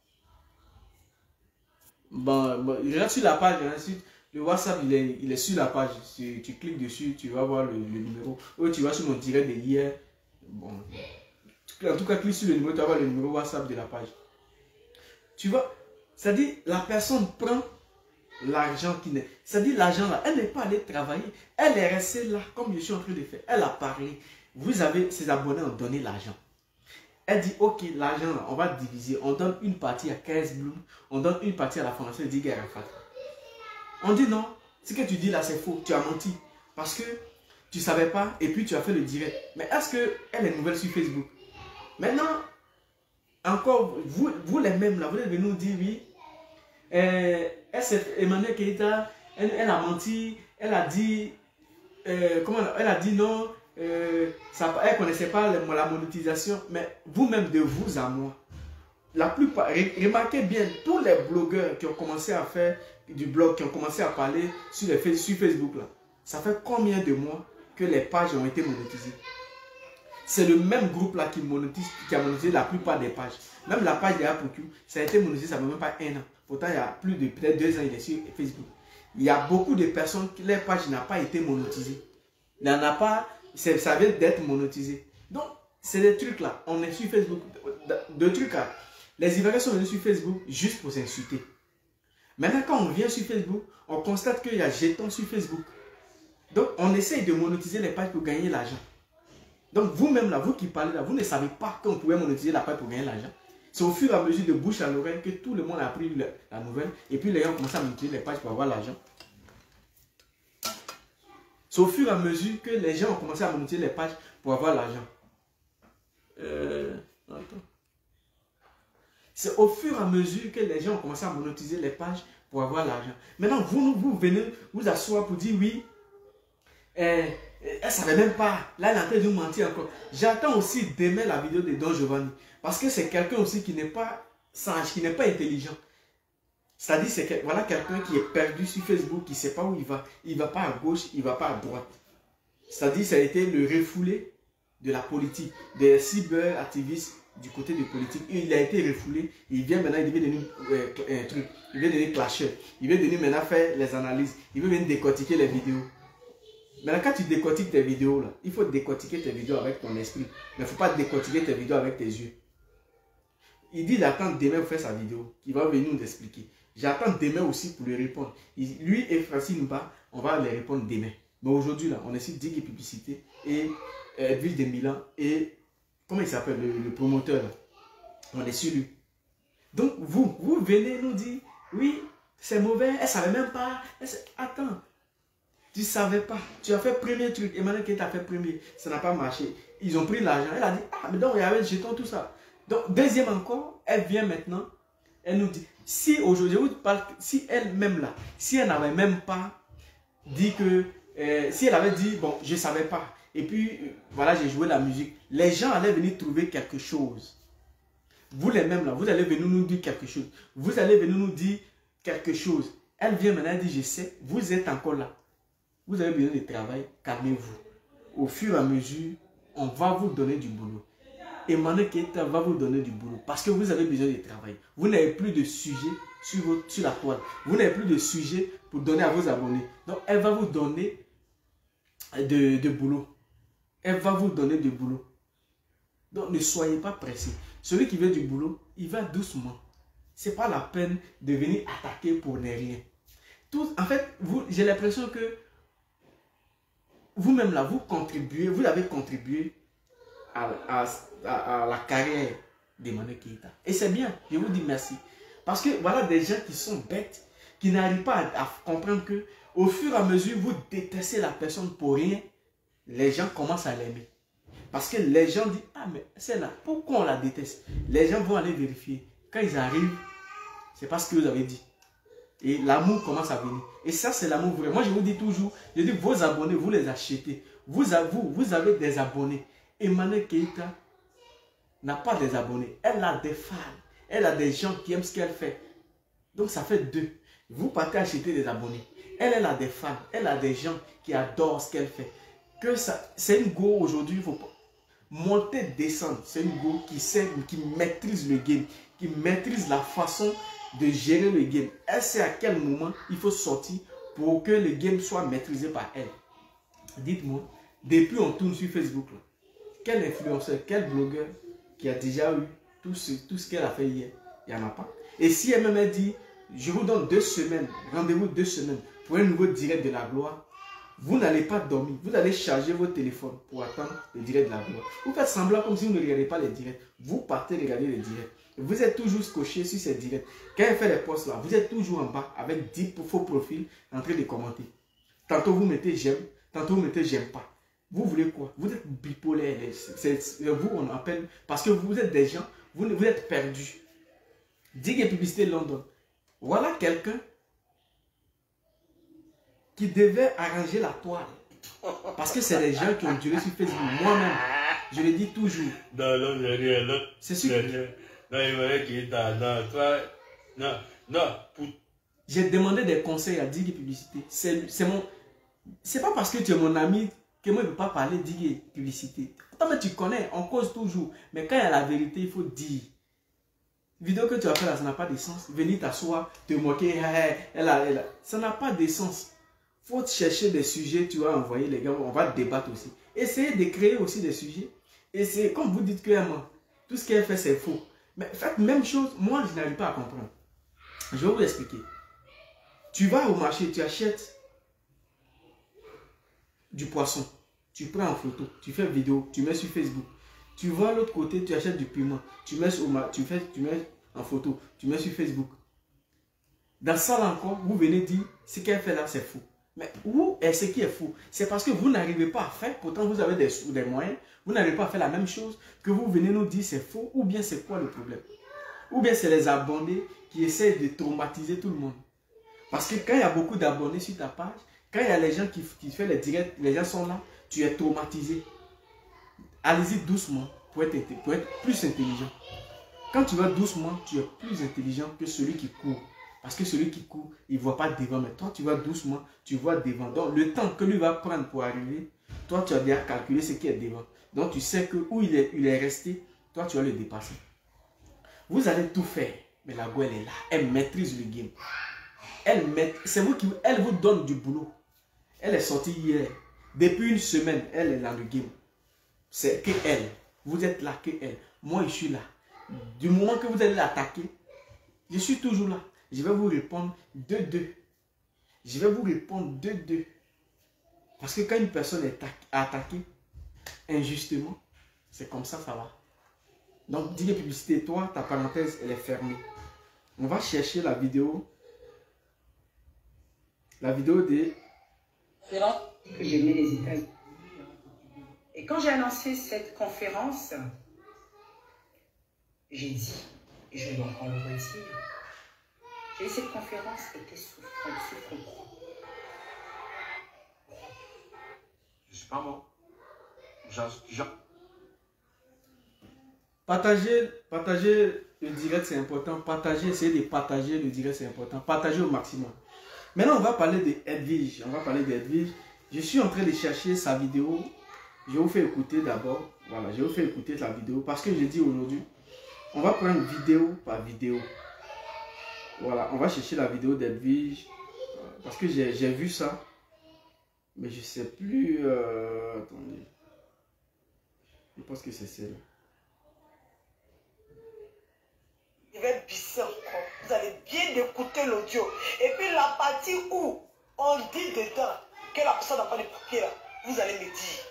Speaker 1: Bon, je reste sur la page. Le WhatsApp, il est sur la page. Tu cliques dessus, tu vas voir le numéro. Ou tu vas sur mon direct de hier. Bon. En tout cas, clique sur le numéro, tu vas voir le numéro WhatsApp de la page. Tu vois, c'est-à-dire, la personne prend l'argent qui n'est. C'est-à-dire, l'argent là, elle n'est pas allée travailler. Elle est restée là, comme je suis en train de faire. Elle a parlé. Vous avez, ses abonnés ont donné l'argent. Elle dit, ok, l'argent là, on va diviser. On donne une partie à KS Bloom. On donne une partie à la fondation de Diggy Arafat. On dit non, ce que tu dis là c'est faux, tu as menti. Parce que tu ne savais pas et puis tu as fait le direct. Mais est-ce qu'elle est nouvelle sur Facebook? Maintenant, encore, vous les mêmes là, vous devez nous dire oui. Emmanuel Keïta, elle a menti, elle a dit, elle a dit non, elle ne connaissait pas la monétisation. Mais vous-même de vous à moi, la plupart, remarquez bien, tous les blogueurs qui ont commencé à faire du blog, qui ont commencé à parler sur Facebook là, ça fait combien de mois que les pages ont été monétisées? C'est le même groupe là qui a monétisé la plupart des pages. Même la page de Apoku, ça a été monétisé, ça ne fait même pas un an. Pourtant, il y a plus de peut-être 2 ans, il est sur Facebook. Il y a beaucoup de personnes qui leur page n'a pas été monétisée. Il n'y en a pas, ça vient d'être monétisé. Donc, c'est des trucs là. On est sur Facebook. De trucs là. Les Ivoiriens sont venus sur Facebook juste pour s'insulter. Maintenant, quand on vient sur Facebook, on constate qu'il y a jetons sur Facebook. Donc, on essaye de monétiser les pages pour gagner l'argent. Donc, vous-même, là, vous qui parlez là, vous ne savez pas qu'on pouvait monétiser la page pour gagner l'argent. C'est au fur et à mesure de bouche à l'oreille que tout le monde a appris la nouvelle. Et puis, les gens ont commencé à monétiser les pages pour avoir l'argent. C'est au fur et à mesure que les gens ont commencé à monétiser les pages pour avoir l'argent. Attends. C'est au fur et à mesure que les gens ont commencé à monétiser les pages pour avoir l'argent. Maintenant, vous venez vous asseoir pour dire oui, elle ne savait même pas. Là, elle est en train de nous mentir encore. J'attends aussi demain la vidéo de Don Giovanni. Parce que c'est quelqu'un aussi qui n'est pas sage, qui n'est pas intelligent. C'est-à-dire, c'est voilà quelqu'un qui est perdu sur Facebook, qui ne sait pas où il va. Il ne va pas à gauche, il ne va pas à droite. C'est-à-dire, ça a été le refoulé de la politique, des cyber-activistes du côté de politique. Il a été refoulé. Il vient maintenant, il veut devenir un truc. Il veut devenir clasher. Il veut devenir maintenant faire les analyses. Il veut venir décortiquer les vidéos. Maintenant, quand tu décortiques tes vidéos, là, il faut décortiquer tes vidéos avec ton esprit. Mais il ne faut pas décortiquer tes vidéos avec tes yeux. Il dit d'attendre demain pour faire sa vidéo. Il va venir nous expliquer. J'attends demain aussi pour lui répondre. Lui et Francine Mba, on va les répondre demain. Mais aujourd'hui, là, on est sur Diggy Publicité et Ville de Milan et comment il s'appelle, le promoteur là. On est sur lui. Donc, vous venez nous dire, oui, c'est mauvais, elle ne savait même pas. Attends. Tu ne savais pas. Tu as fait premier truc. Emmanuel Keita a fait premier. Ça n'a pas marché. Ils ont pris l'argent. Elle a dit, ah, mais donc il y avait le jeton, tout ça. Donc, deuxième encore, elle vient maintenant. Elle nous dit, si aujourd'hui, je vous parle, si elle-même là, si elle n'avait même pas dit que, si elle avait dit, bon, je ne savais pas. Et puis, voilà, j'ai joué la musique. Les gens allaient venir trouver quelque chose. Vous les mêmes là, vous allez venir nous dire quelque chose. Vous allez venir nous dire quelque chose. Elle vient maintenant, elle dit, je sais, vous êtes encore là. Vous avez besoin de travail, calmez-vous. Au fur et à mesure, on va vous donner du boulot. Emmanuel Keita va vous donner du boulot parce que vous avez besoin de travail. Vous n'avez plus de sujet sur la toile. Vous n'avez plus de sujet pour donner à vos abonnés. Donc, elle va vous donner de boulot. Elle va vous donner du boulot. Donc, ne soyez pas pressés. Celui qui veut du boulot, il va doucement. Ce n'est pas la peine de venir attaquer pour ne rien. En fait, j'ai l'impression que vous-même là, vous avez contribué à la carrière d'Emmanuel Keita. Et c'est bien, je vous dis merci. Parce que voilà des gens qui sont bêtes, qui n'arrivent pas à comprendre que au fur et à mesure, vous détestez la personne pour rien, les gens commencent à l'aimer. Parce que les gens disent, ah mais c'est là, pourquoi on la déteste? Les gens vont aller vérifier. Quand ils arrivent, c'est parce que vous avez dit. Et l'amour commence à venir. Et ça, c'est l'amour vrai. Moi, je vous dis toujours, je dis, vos abonnés, vous les achetez. Vous avez des abonnés. Emmanuel Keita n'a pas des abonnés. Elle a des fans. Elle a des gens qui aiment ce qu'elle fait. Donc, ça fait deux. Vous partez acheter des abonnés. Elle a des fans. Elle a des gens qui adorent ce qu'elle fait. C'est une go aujourd'hui, il faut pas monter, descendre. C'est une go qui maîtrise le game, qui maîtrise la façon de gérer le game. Elle sait à quel moment il faut sortir pour que le game soit maîtrisé par elle. Dites-moi, depuis on tourne sur Facebook, là, quel influenceur, quel blogueur qui a déjà eu tout ce qu'elle a fait hier? Il n'y en a pas. Et si elle-même dit, je vous donne 2 semaines, rendez-vous 2 semaines pour un nouveau direct de la gloire, vous n'allez pas dormir. Vous allez charger votre téléphone pour attendre le direct de la gloire. Vous faites semblant comme si vous ne regardez pas les directs. Vous partez regarder les directs. Vous êtes toujours scotché sur ces directs. Quand elle fait les posts là, vous êtes toujours en bas avec 10 faux profils en train de commenter. Tantôt vous mettez j'aime, tantôt vous mettez j'aime pas. Vous voulez quoi? Vous êtes bipolaire. Vous, on appelle, parce que vous êtes des gens, vous êtes perdus. Digue et publicité London. Voilà quelqu'un qui devait arranger la toile. Parce que c'est les gens qui ont duré sur Facebook. Moi-même, je le dis toujours.
Speaker 3: Non, rien.
Speaker 1: C'est sûr. J'ai demandé des conseils à Digue et publicité. C'est pas parce que tu es mon ami que moi je ne peux pas parler Digue et publicité. Pourtant, mais tu connais, on cause toujours. Mais quand il y a la vérité, il faut dire. Vidéo que tu as fait là, ça n'a pas de sens. Venir t'asseoir, te moquer, ça n'a pas de sens. Il faut chercher des sujets, tu vas envoyer les gars, on va débattre aussi. Essayez de créer aussi des sujets. Essayez, comme vous dites que tout ce qu'elle fait c'est faux. Mais faites même chose, moi je n'arrive pas à comprendre. Je vais vous expliquer. Tu vas au marché, tu achètes du poisson. Tu prends en photo, tu fais vidéo, tu mets sur Facebook. Tu vas à l'autre côté, tu achètes du piment. Tu mets en photo, tu mets sur Facebook. Dans ça là encore, vous venez dire ce qu'elle fait là c'est faux. Mais où est ce qui est faux? C'est parce que vous n'arrivez pas à faire, pourtant vous avez des moyens, vous n'arrivez pas à faire la même chose, que vous venez nous dire c'est faux, ou bien c'est quoi le problème? Ou bien c'est les abonnés qui essaient de traumatiser tout le monde. Parce que quand il y a beaucoup d'abonnés sur ta page, quand il y a les gens qui font les directs, les gens sont là, tu es traumatisé. Allez-y doucement pour être plus intelligent. Quand tu vas doucement, tu es plus intelligent que celui qui court. Parce que celui qui court, il ne voit pas devant. Mais toi, tu vas doucement, tu vois devant. Donc, le temps que lui va prendre pour arriver, toi, tu as déjà calculé ce qui est devant. Donc, tu sais que où il est resté, toi, tu vas le dépasser. Vous allez tout faire. Mais la go, elle est là. Elle maîtrise le game. Elle vous donne du boulot. Elle est sortie hier. Depuis une semaine, elle est dans le game. C'est que elle. Vous êtes là que elle. Moi, je suis là. Du moment que vous allez l'attaquer, je suis toujours là. Je vais vous répondre de deux. Je vais vous répondre de deux. Parce que quand une personne est attaquée injustement, c'est comme ça, ça va. Donc, dis les publicités, toi, ta parenthèse, elle est fermée. On va chercher la vidéo. La vidéo de
Speaker 4: que j'aimais les États-Unis. Et quand j'ai annoncé cette conférence, j'ai dit, et je dois encore le redire, j'ai dit cette conférence était souffrante.
Speaker 3: Je suis pas mort.
Speaker 1: Partager le direct, c'est important. Essayez de partager le direct, c'est important. Partager au maximum. Maintenant, on va parler de Edwige. Je suis en train de chercher sa vidéo. Je vous fais écouter d'abord. Voilà, je vous fais écouter la vidéo. Parce que j'ai dit aujourd'hui, on va prendre vidéo par vidéo. Voilà, on va chercher la vidéo d'Edwige. Parce que j'ai vu ça. Mais je ne sais plus. Attendez. Je pense que c'est celle-là.
Speaker 4: Je vais bisser encore. Vous allez bien écouter l'audio. Et puis la partie où on dit dedans que la personne n'a pas de papier là, vous allez me dire.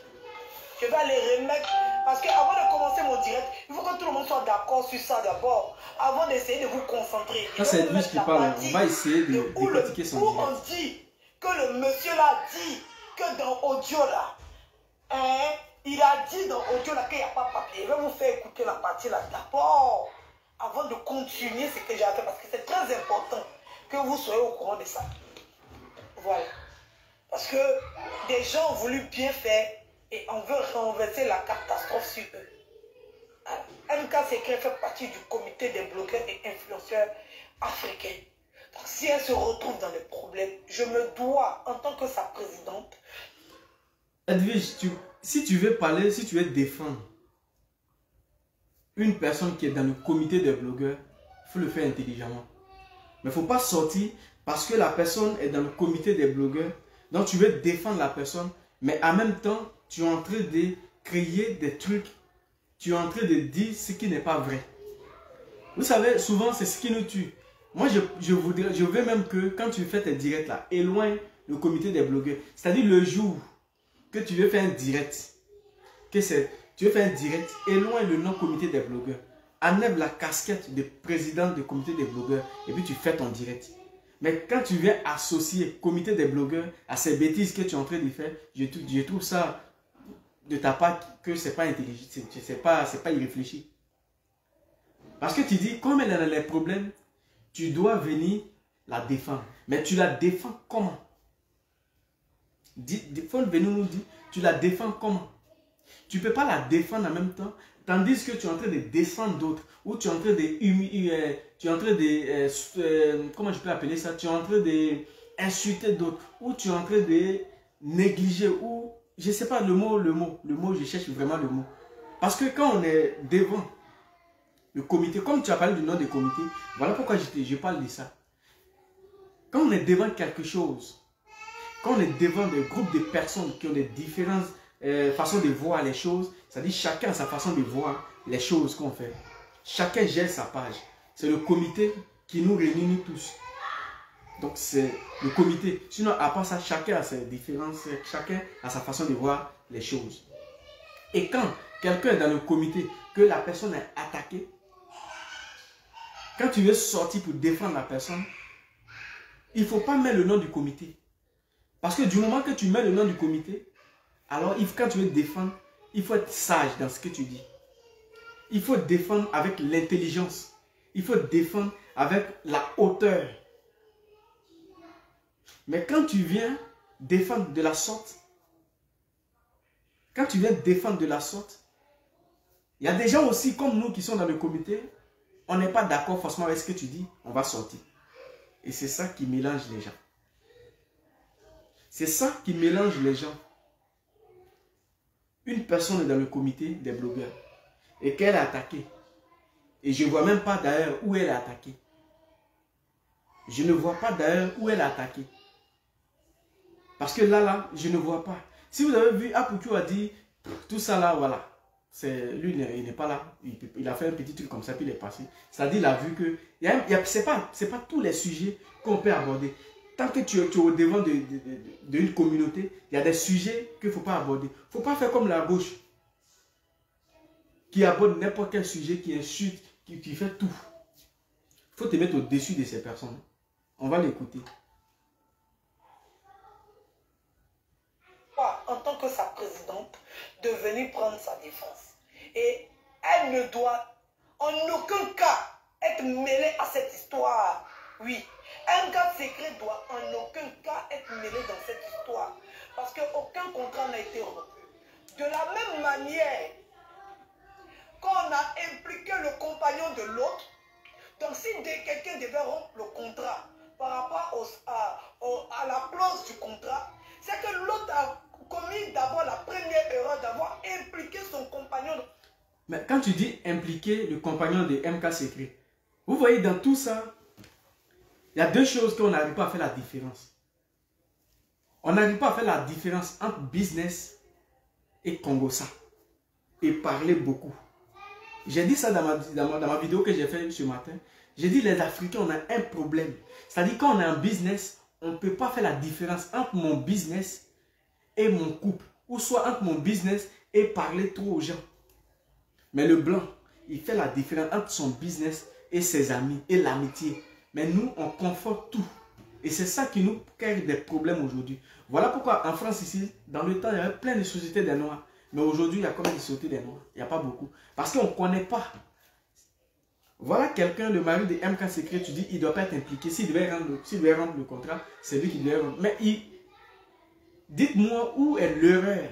Speaker 4: Je vais aller remettre. Parce qu'avant de commencer mon direct, il faut que tout le monde soit d'accord sur ça d'abord. Avant d'essayer de vous concentrer.
Speaker 1: Ça c'est Edwige qui parle. On va essayer de décortiquer son direct.
Speaker 4: Où on dit que le monsieur là dit que dans audio là, hein, il a dit dans audio là qu'il n'y a pas de papier. Je vais vous faire écouter la partie là d'abord. Avant de continuer ce que j'ai à faire, parce que c'est très important que vous soyez au courant de ça. Voilà. Parce que des gens ont voulu bien faire et on veut renverser la catastrophe sur eux. MK Secret fait partie du comité des blogueurs et influenceurs africains. Donc si elle se retrouve dans les problèmes, je me dois, en tant que sa présidente.
Speaker 1: Edwige, si tu veux parler, si tu veux défendre une personne qui est dans le comité des blogueurs, il faut le faire intelligemment. Mais il ne faut pas sortir parce que la personne est dans le comité des blogueurs. Donc tu veux défendre la personne, mais en même temps, tu es en train de créer des trucs. Tu es en train de dire ce qui n'est pas vrai. Vous savez, souvent c'est ce qui nous tue. Moi, je veux même que quand tu fais tes directs là, éloigne le comité des blogueurs. C'est-à-dire le jour que tu veux faire un direct, tu veux faire un direct, éloigne le non-comité des blogueurs. Enlève la casquette de président du comité des blogueurs et puis tu fais ton direct. Mais quand tu viens associer comité des blogueurs à ces bêtises que tu es en train de faire, je trouve ça de ta part que c'est pas intelligent, c'est pas irréfléchi. Parce que tu dis, comme elle a les problèmes, tu dois venir la défendre. Mais tu la défends comment? Il faut venir nous dire, tu la défends comment? Tu ne peux pas la défendre en même temps, tandis que tu es en train de descendre d'autres, ou tu es en train de, comment je peux appeler ça? Tu es en train d'insulter d'autres, ou tu es en train de négliger, ou je ne sais pas le mot, je cherche vraiment le mot. Parce que quand on est devant le comité, comme tu as parlé du nom des comités, voilà pourquoi je parle de ça. Quand on est devant quelque chose, quand on est devant des groupes de personnes qui ont des différentes façons de voir les choses, c'est-à-dire chacun a sa façon de voir les choses qu'on fait. Chacun gère sa page. C'est le comité qui nous réunit tous. Donc c'est le comité. Sinon, à part ça, chacun a ses différences, chacun a sa façon de voir les choses. Et quand quelqu'un est dans le comité, que la personne est attaquée, quand tu veux sortir pour défendre la personne, il ne faut pas mettre le nom du comité. Parce que du moment que tu mets le nom du comité, alors quand tu veux défendre, il faut être sage dans ce que tu dis. Il faut défendre avec l'intelligence. Il faut défendre avec la hauteur. Mais quand tu viens défendre de la sorte, il y a des gens aussi comme nous qui sont dans le comité, on n'est pas d'accord forcément avec ce que tu dis, on va sortir. Et c'est ça qui mélange les gens. C'est ça qui mélange les gens. Une personne est dans le comité des blogueurs et qu'elle est attaquée. Et je ne vois même pas d'ailleurs où elle est attaquée. Je ne vois pas d'ailleurs où elle est attaquée. Parce que là, je ne vois pas. Si vous avez vu, Apoutou a dit, tout ça là, voilà. Lui, il n'est pas là. Il a fait un petit truc comme ça, puis il est passé. C'est-à-dire, il a vu que ce n'est pas tous les sujets qu'on peut aborder. Tant que tu es au devant d'une communauté, il y a des sujets qu'il ne faut pas aborder. Il ne faut pas faire comme la gauche, qui aborde n'importe quel sujet, qui insulte, qui fait tout. Il faut te mettre au-dessus de ces personnes. On va l'écouter.
Speaker 4: tant que sa présidente, de venir prendre sa défense. Et elle ne doit en aucun cas être mêlée à cette histoire. Oui, un gars secret doit en aucun cas être mêlé dans cette histoire. Parce qu'aucun contrat n'a été rompu. De la même manière qu'on a impliqué le compagnon de l'autre, donc si quelqu'un devait rompre le contrat par rapport à la clause du contrat, c'est que l'autre a commis d'abord la première erreur d'avoir impliqué son compagnon.
Speaker 1: Mais quand tu dis impliquer le compagnon de MK Secret, vous voyez dans tout ça, il y a deux choses qu'on n'arrive pas à faire la différence. On n'arrive pas à faire la différence entre business et Congossa. Et parler beaucoup. J'ai dit ça dans ma vidéo que j'ai faite ce matin. J'ai dit les Africains, on a un problème. C'est-à-dire quand on est en business, on ne peut pas faire la différence entre mon business et mon couple. Ou soit entre mon business et parler trop aux gens. Mais le blanc, il fait la différence entre son business et ses amis et l'amitié. Mais nous, on confond tout. Et c'est ça qui nous crée des problèmes aujourd'hui. Voilà pourquoi en France ici, dans le temps, il y avait plein de sociétés des Noirs. Mais aujourd'hui, il y a combien de sociétés des Noirs? Il n'y a pas beaucoup. Parce qu'on ne connaît pas. Voilà quelqu'un, le mari de MK Secret, tu dis, il ne doit pas être impliqué. S'il devait rendre le contrat, c'est lui qui devait rendre. Mais dites-moi où est l'erreur.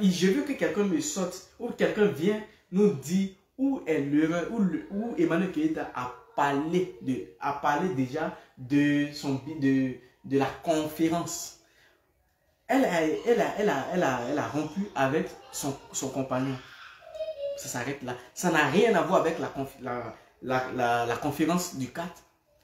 Speaker 1: Je veux que quelqu'un me sorte, ou quelqu'un vient nous dire où est l'erreur, où Emmanuel Keïta a parlé déjà de la conférence. Elle a rompu avec son compagnon. Ça s'arrête là. Ça n'a rien à voir avec la conférence du 4.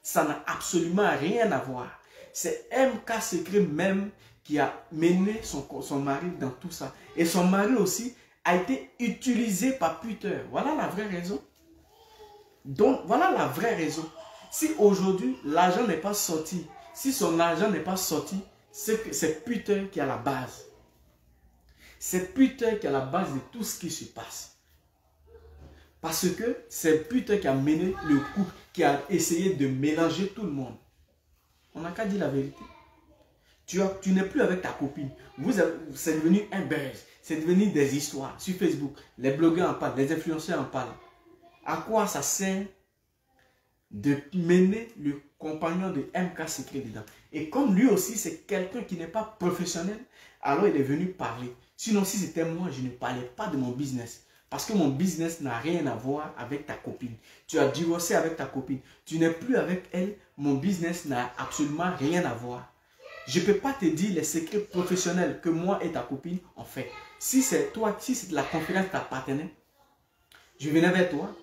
Speaker 1: Ça n'a absolument rien à voir. C'est MK Secret même qui a mené son mari dans tout ça. Et son mari aussi a été utilisé par Twitter. Voilà la vraie raison. Donc, voilà la vraie raison. Si aujourd'hui, l'argent n'est pas sorti, si son argent n'est pas sorti, c'est Twitter qui est à la base. C'est Twitter qui est à la base de tout ce qui se passe. Parce que c'est Twitter qui a mené le couple, qui a essayé de mélanger tout le monde. On n'a qu'à dire la vérité. Tu n'es plus avec ta copine. C'est devenu un buzz. C'est devenu des histoires sur Facebook. Les blogueurs en parlent, les influenceurs en parlent. À quoi ça sert de mener le compagnon de MK Secret dedans? Et comme lui aussi, c'est quelqu'un qui n'est pas professionnel, alors il est venu parler. Sinon, si c'était moi, je ne parlais pas de mon business. Parce que mon business n'a rien à voir avec ta copine. Tu as divorcé avec ta copine. Tu n'es plus avec elle. Mon business n'a absolument rien à voir. Je ne peux pas te dire les secrets professionnels que moi et ta copine ont fait. Si c'est toi, si c'est la conférence t'appartenait, je venais vers toi.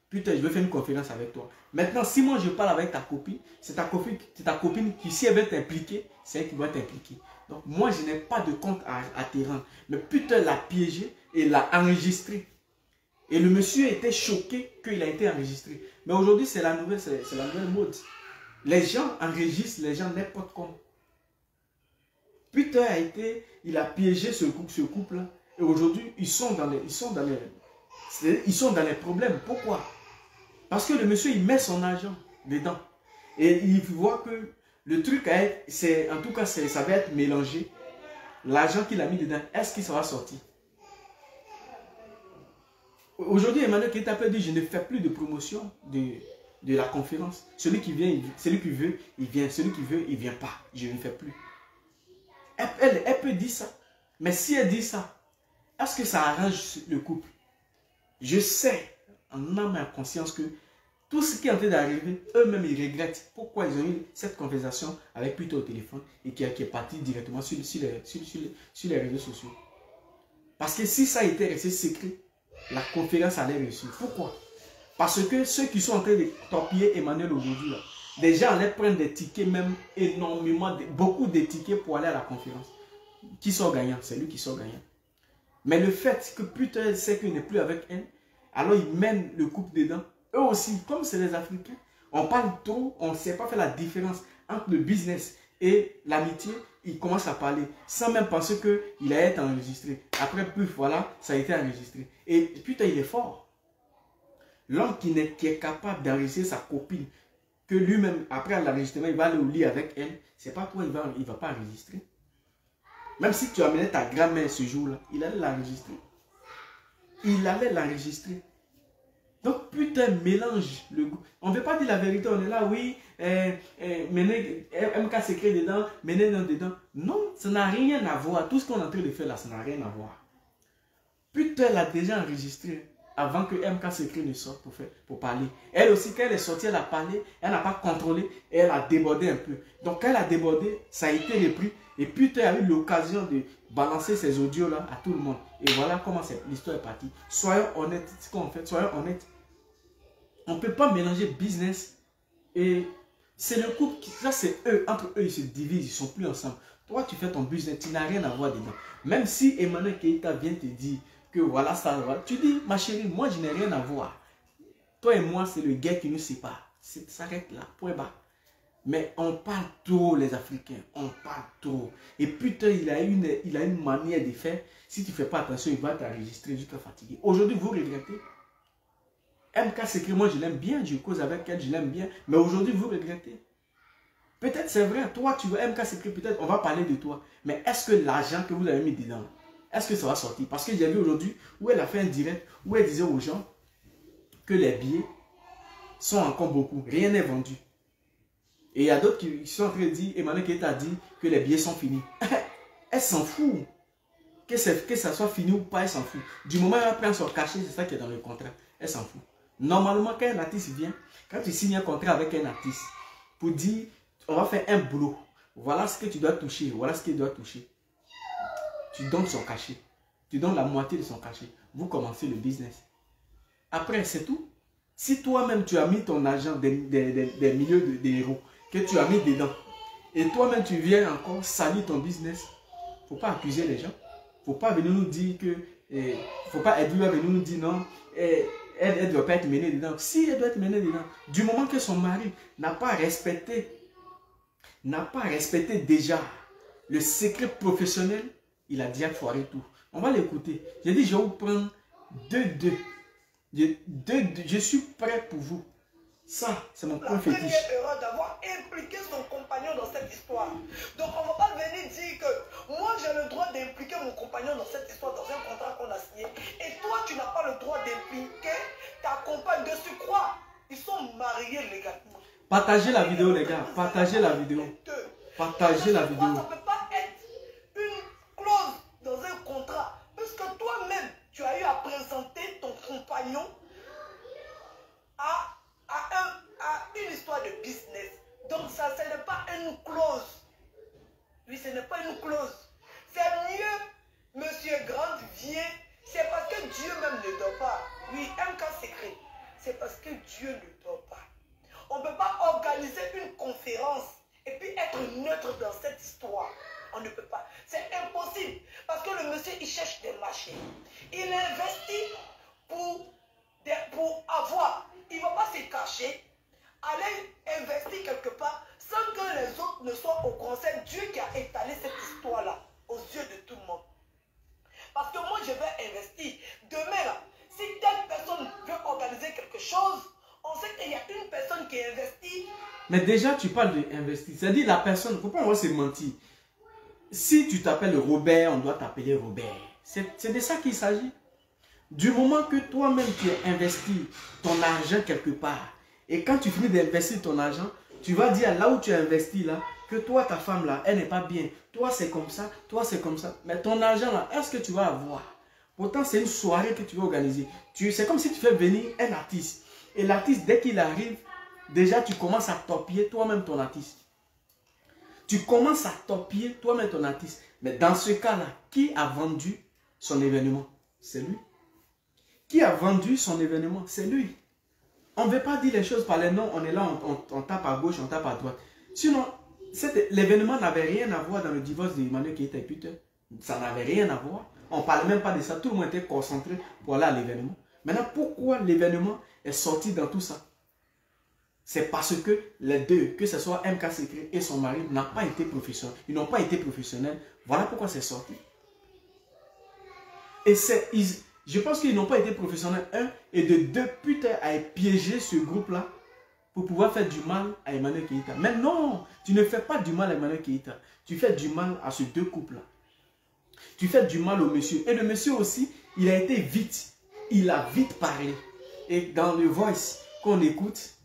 Speaker 1: Putain, je vais faire une conférence avec toi. Maintenant, si moi je parle avec ta copine, c'est ta copine qui, si elle veut t'impliquer, c'est elle qui va t'impliquer. Donc, moi, je n'ai pas de compte à te rendre. Mais putain, l'a piégé et l'a enregistré. Et le monsieur était choqué qu'il a été enregistré. Mais aujourd'hui, c'est la nouvelle mode. Les gens enregistrent les gens n'importe comment. Peter il a piégé ce couple-là. Et aujourd'hui, ils sont dans les problèmes. Pourquoi? Parce que le monsieur, il met son argent dedans. Et il voit que le truc, en tout cas, ça va être mélangé. L'argent qu'il a mis dedans, est-ce qu'il sera sorti? Aujourd'hui, Emmanuel Keïta peut dire, je ne fais plus de promotion de la conférence. Celui qui vient, celui qui veut, il vient. Celui qui veut, il ne vient pas. Je ne fais plus. Elle peut dire ça. Mais si elle dit ça, est-ce que ça arrange le couple? Je sais, en âme et en conscience, que tout ce qui est en train d'arriver, eux-mêmes, ils regrettent pourquoi ils ont eu cette conversation avec Peter au téléphone et qui est parti directement sur les réseaux sociaux. Parce que si ça était resté secret, la conférence allait réussir. Pourquoi? Parce que ceux qui sont en train de torpiller Emmanuel aujourd'hui, des gens allaient prendre des tickets, même énormément, beaucoup de tickets pour aller à la conférence. Qui sort gagnant? C'est lui qui sort gagnant. Mais le fait que Peter sait qu'il n'est plus avec elle, alors il mène le couple dedans. Eux aussi, comme c'est les Africains, on parle trop, on ne sait pas faire la différence entre le business et l'amitié. Ils commencent à parler sans même penser qu'il allait être enregistré. Après, plus voilà, ça a été enregistré. Et Peter, il est fort. L'homme qui est capable d'enregistrer sa copine, que lui-même, après l'enregistrement, il va aller au lit avec elle, c'est pas quoi il va pas enregistrer. Même si tu amenais ta grand-mère ce jour-là, il allait l'enregistrer. Il allait l'enregistrer. Donc, putain, mélange le goût. On ne veut pas dire la vérité, on est là, oui, MK Secret dedans, menez dedans. Non, ça n'a rien à voir. Tout ce qu'on est en train de faire là, ça n'a rien à voir. Putain, elle a déjà enregistré avant que MK Secret ne sorte pour parler. Elle aussi, quand elle est sortie, elle a parlé, elle n'a pas contrôlé et elle a débordé un peu. Donc, quand elle a débordé, ça a été repris. Et putain, elle a eu l'occasion de balancer ces audios-là à tout le monde. Et voilà comment l'histoire est partie. Soyons honnêtes, c'est ce qu'on fait, soyons honnêtes. On ne peut pas mélanger business et c'est le couple qui, ça c'est eux, entre eux ils se divisent, ils ne sont plus ensemble. Toi tu fais ton business, tu n'as rien à voir dedans. Même si Emmanuel Keita vient te dire que voilà ça, voilà, tu dis ma chérie, moi je n'ai rien à voir. Toi et moi c'est le gars qui nous sépare. Ça s'arrête là, point bas. Mais on parle trop les Africains, on parle trop. Et putain il a une manière de faire, si tu ne fais pas attention il va t'enregistrer jusqu'à fatiguer. Aujourd'hui vous regrettez. MK Secret, moi je l'aime bien, je cause avec elle, je l'aime bien. Mais aujourd'hui, vous regrettez. Peut-être c'est vrai, toi tu veux MK Secret, peut-être on va parler de toi. Mais est-ce que l'argent que vous avez mis dedans, est-ce que ça va sortir? Parce que j'ai vu aujourd'hui où elle a fait un direct, où elle disait aux gens que les billets sont encore beaucoup. Rien n'est vendu. Et il y a d'autres qui sont en train de dire, Emmanuel Keita a dit que les billets sont finis. Elle s'en fout. Que ça soit fini ou pas, elle s'en fout. Du moment où elle prend son cachet, c'est ça qui est dans le contrat. Elle s'en fout. Normalement, quand un artiste vient, quand tu signes un contrat avec un artiste, pour dire, on va faire un boulot, voilà ce que tu dois toucher, voilà ce qu'il doit toucher. Tu donnes son cachet, tu donnes la moitié de son cachet, vous commencez le business. Après, c'est tout. Si toi-même, tu as mis ton argent des milieux de héros, que tu as mis dedans, et toi-même, tu viens encore salir ton business, il ne faut pas accuser les gens. Il ne faut pas venir nous dire que, faut pas venir nous dire non, elle ne doit pas être menée dedans. Si elle doit être menée dedans, du moment que son mari n'a pas respecté déjà le secret professionnel, il a déjà foiré tout. On va l'écouter. J'ai dit, je vais vous prendre deux. Je suis prêt pour vous. Ça, c'est mon point fétiche.
Speaker 4: La première erreur d'avoir impliqué son compagnon dans cette histoire. Donc, on ne va pas venir dire que moi, j'ai le droit d'impliquer mon compagnon dans cette histoire, dans un contrat qu'on a signé. Et toi, tu n'as pas le droit d'impliquer ta compagne de surcroît. Ils sont mariés légalement.
Speaker 1: Partagez la vidéo, les gars. Partagez la vidéo. Partagez la vidéo.
Speaker 4: Ça ne peut pas être une clause dans un contrat. Parce que toi-même, tu as eu à présenter ton compagnon à une histoire de business. Donc ça, ce n'est pas une clause. Oui, ce n'est pas une clause. C'est mieux, Monsieur Grant vient. C'est parce que Dieu même ne dort pas. Oui, MK Secret. C'est parce que Dieu ne dort pas. On ne peut pas organiser une conférence et puis être neutre dans cette histoire. On ne peut pas. C'est impossible. Parce que le monsieur, il cherche des marchés. Il investit pour avoir. Il ne va pas se cacher. Aller investir quelque part sans que les autres ne soient au courant. C'est Dieu qui a étalé cette histoire-là aux yeux de tout le monde. Parce que moi, je vais investir. Demain, là, si telle personne veut organiser quelque chose, on sait qu'il y a une personne qui investit.
Speaker 1: Mais déjà, tu parles d'investir. C'est-à-dire la personne, il ne faut pas avoir se mentir. Si tu t'appelles Robert, on doit t'appeler Robert. C'est de ça qu'il s'agit. Du moment que toi-même, tu as investi ton argent quelque part, et quand tu finis d'investir ton argent, tu vas dire là où tu as investi là, que toi, ta femme là, elle n'est pas bien. Toi, c'est comme ça, toi, c'est comme ça. Mais ton argent là, est-ce que tu vas avoir? Pourtant, c'est une soirée que tu vas organiser. C'est comme si tu fais venir un artiste. Et l'artiste, dès qu'il arrive, déjà, tu commences à torpiller toi-même ton artiste. Tu commences à torpiller toi-même ton artiste. Mais dans ce cas-là, qui a vendu son événement? C'est lui. Qui a vendu son événement? C'est lui. On ne veut pas dire les choses par les noms. On est là, on tape à gauche, on tape à droite. Sinon, l'événement n'avait rien à voir dans le divorce d'Emmanuel Keita et Peter. Ça n'avait rien à voir. On ne parlait même pas de ça. Tout le monde était concentré pour aller à l'événement. Maintenant, pourquoi l'événement est sorti dans tout ça? C'est parce que les deux, que ce soit MK Secret et son mari, n'ont pas été professionnels. Ils n'ont pas été professionnels. Voilà pourquoi c'est sorti. Et je pense qu'ils n'ont pas été professionnels, un, et de deux, Peter a piégé ce groupe-là pour pouvoir faire du mal à Emmanuel Keita. Mais non, tu ne fais pas du mal à Emmanuel Keita. Tu fais du mal à ces deux couples-là. Tu fais du mal au monsieur. Et le monsieur aussi, il a été vite. Il a vite parlé. Et dans le voice qu'on écoute,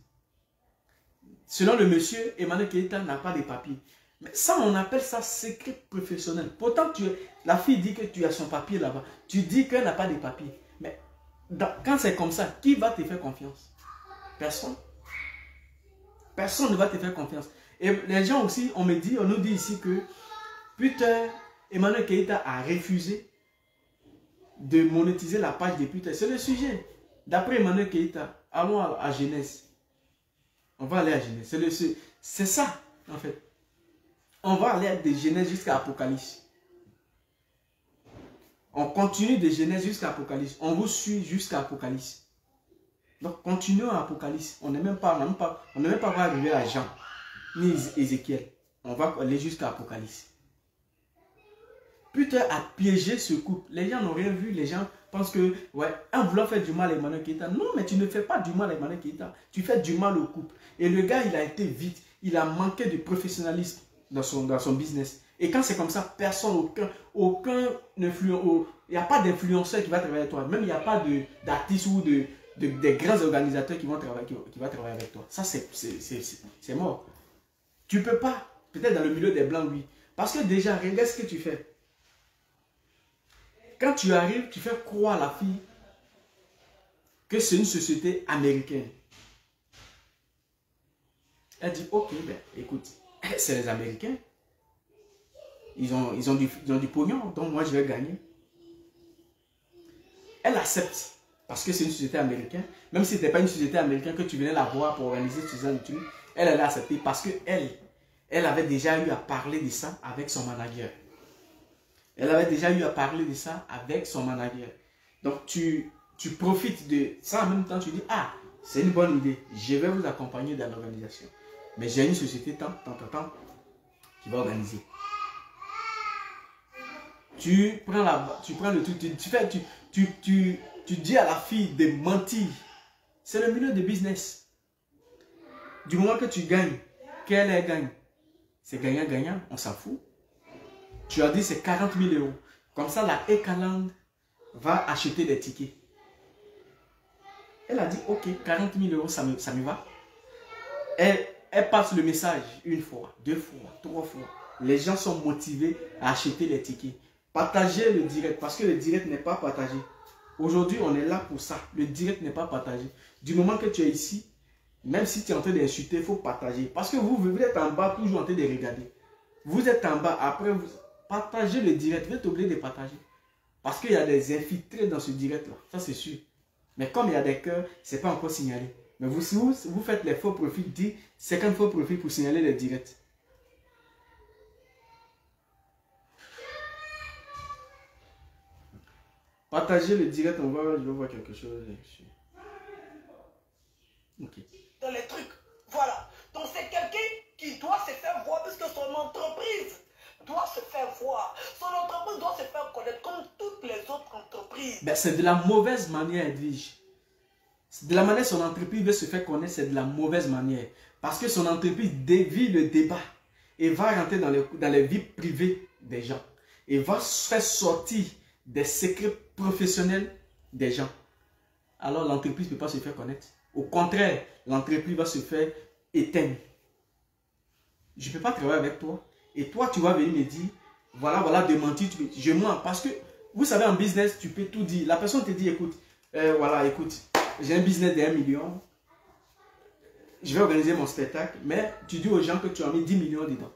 Speaker 1: selon le monsieur, Emmanuel Keita n'a pas de papiers. Mais ça, on appelle ça secret professionnel. Pourtant, la fille dit que tu as son papier là-bas. Tu dis qu'elle n'a pas de papiers. Mais quand c'est comme ça, qui va te faire confiance? Personne. Personne ne va te faire confiance. Et les gens aussi, on nous dit ici que Twitter, Emmanuel Keita a refusé de monétiser la page de Twitter. C'est le sujet. D'après Emmanuel Keita, allons à Genèse. On va aller à Genèse. C'est ça, en fait. On va aller de Genèse jusqu'à Apocalypse. On continue de Genèse jusqu'à Apocalypse. On vous suit jusqu'à Apocalypse. Donc, continuons à Apocalypse. On n'est même pas arrivé à Jean, ni Ézéchiel. On va aller jusqu'à Apocalypse. Twitter a piégé ce couple. Les gens n'ont rien vu. Les gens pensent que, ouais, en voulant faire du mal à Emmanuel Keita. Non, mais tu ne fais pas du mal à Emmanuel Keita. Tu fais du mal au couple. Et le gars, il a été vite. Il a manqué de professionnalisme dans son business. Et quand c'est comme ça, personne, aucun influenceur, il n'y a pas d'influenceur qui va travailler avec toi. Même il n'y a pas d'artistes ou des grands organisateurs qui vont travailler avec toi. Ça, c'est mort. Tu ne peux pas. Peut-être dans le milieu des blancs, oui. Parce que déjà, regarde ce que tu fais. Quand tu arrives, tu fais croire à la fille que c'est une société américaine. Elle dit, ok, ben, écoute, c'est les Américains. Ils ont du pognon, donc moi je vais gagner. Elle accepte, parce que c'est une société américaine. Même si ce n'était pas une société américaine que tu venais la voir pour organiser ce genre de trucs, elle a accepté parce qu'elle avait déjà eu à parler de ça avec son manager. Elle avait déjà eu à parler de ça avec son manager. Donc tu profites de ça en même temps, tu dis, ah, c'est une bonne idée, je vais vous accompagner dans l'organisation. Mais j'ai une société tant qui va organiser. Tu prends le truc, tu dis à la fille de mentir. C'est le milieu de business. Du moment que tu gagnes, qu'elle gagne, c'est gagnant-gagnant, on s'en fout. Tu as dit c'est 40 000 €. Comme ça, la Ekaland va acheter des tickets. Elle a dit, ok, 40 000 €, ça me va. Elle passe le message une fois, deux fois, trois fois. Les gens sont motivés à acheter les tickets. Partagez le direct, parce que le direct n'est pas partagé. Aujourd'hui, on est là pour ça. Le direct n'est pas partagé. Du moment que tu es ici, même si tu es en train d'insulter, il faut partager. Parce que vous êtes en bas, toujours en train de regarder. Vous êtes en bas, après, vous partagez le direct. Vous êtes obligé de partager. Parce qu'il y a des infiltrés dans ce direct-là. Ça, c'est sûr. Mais comme il y a des cœurs, ce n'est pas encore signalé. Mais vous faites les faux profils, dit 50 faux profils pour signaler les directs. Partagez le direct, je vais voir quelque chose là-dessus. Ok.
Speaker 4: Dans les trucs, voilà. Donc c'est quelqu'un qui doit se faire voir puisque son entreprise doit se faire voir. Son entreprise doit se faire connaître comme toutes les autres entreprises.
Speaker 1: Ben, c'est de la mauvaise manière, Edwige. De la manière son entreprise veut se faire connaître, c'est de la mauvaise manière. Parce que son entreprise dévie le débat et va rentrer dans les vies privées des gens. Et va faire sortir des secrets professionnels des gens. Alors l'entreprise ne peut pas se faire connaître. Au contraire, l'entreprise va se faire éteindre. Je ne peux pas travailler avec toi. Et toi, tu vas venir me dire, voilà, de mentir, je mens. Parce que, vous savez, en business, tu peux tout dire. La personne te dit, écoute, écoute, j'ai un business de 1 million. Je vais organiser mon spectacle. Mais tu dis aux gens que tu as mis 10 millions dedans.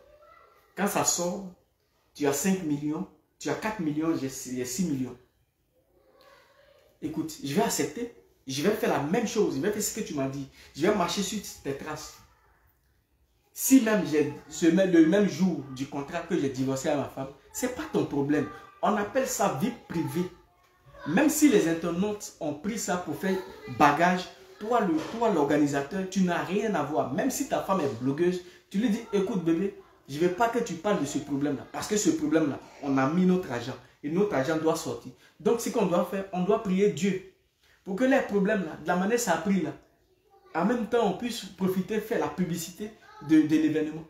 Speaker 1: Quand ça sort, tu as 5 millions. Tu as 4 millions, j'ai 6 millions. Écoute, je vais accepter. Je vais faire la même chose. Je vais faire ce que tu m'as dit. Je vais marcher sur tes traces. Si même j'ai le même jour du contrat que j'ai divorcé à ma femme, ce n'est pas ton problème. On appelle ça vie privée. Même si les internautes ont pris ça pour faire bagage, toi l'organisateur, tu n'as rien à voir. Même si ta femme est blogueuse, tu lui dis, écoute bébé, je ne veux pas que tu parles de ce problème-là. Parce que ce problème-là, on a mis notre argent. Et notre argent doit sortir. Donc, ce qu'on doit faire, on doit prier Dieu. Pour que les problèmes-là, de la manière ça a pris là, en même temps, on puisse profiter, faire la publicité de l'événement.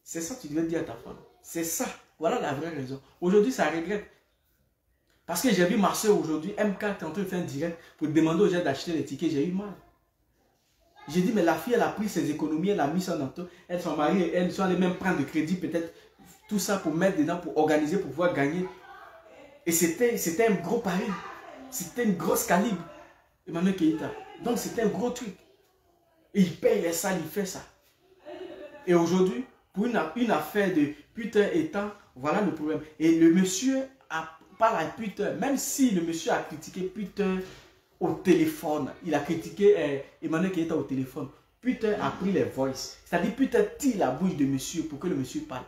Speaker 1: C'est ça que tu devais dire à ta femme. C'est ça. Voilà la vraie raison. Aujourd'hui, ça regrette. Parce que j'ai vu ma soeur aujourd'hui, MK est en train de faire un direct pour demander aux gens d'acheter les tickets. J'ai eu mal. J'ai dit, mais la fille, elle a pris ses économies, elle a mis ça dans tout. Elle, son mari, elle sont allés même prendre de crédit, peut-être tout ça pour mettre dedans, pour organiser, pour pouvoir gagner. Et c'était un gros pari. C'était une grosse calibre. Emmanuel Keïta. Donc c'était un gros truc. Et il paye les salles, il fait ça. Et aujourd'hui, pour une affaire de putain étant, voilà le problème. Et le monsieur a pas la putain, même si le monsieur a critiqué putain au téléphone, il a critiqué Emmanuel Keïta au téléphone. Putain a pris les voices. C'est-à-dire putain tire la bouche de monsieur pour que le monsieur parle.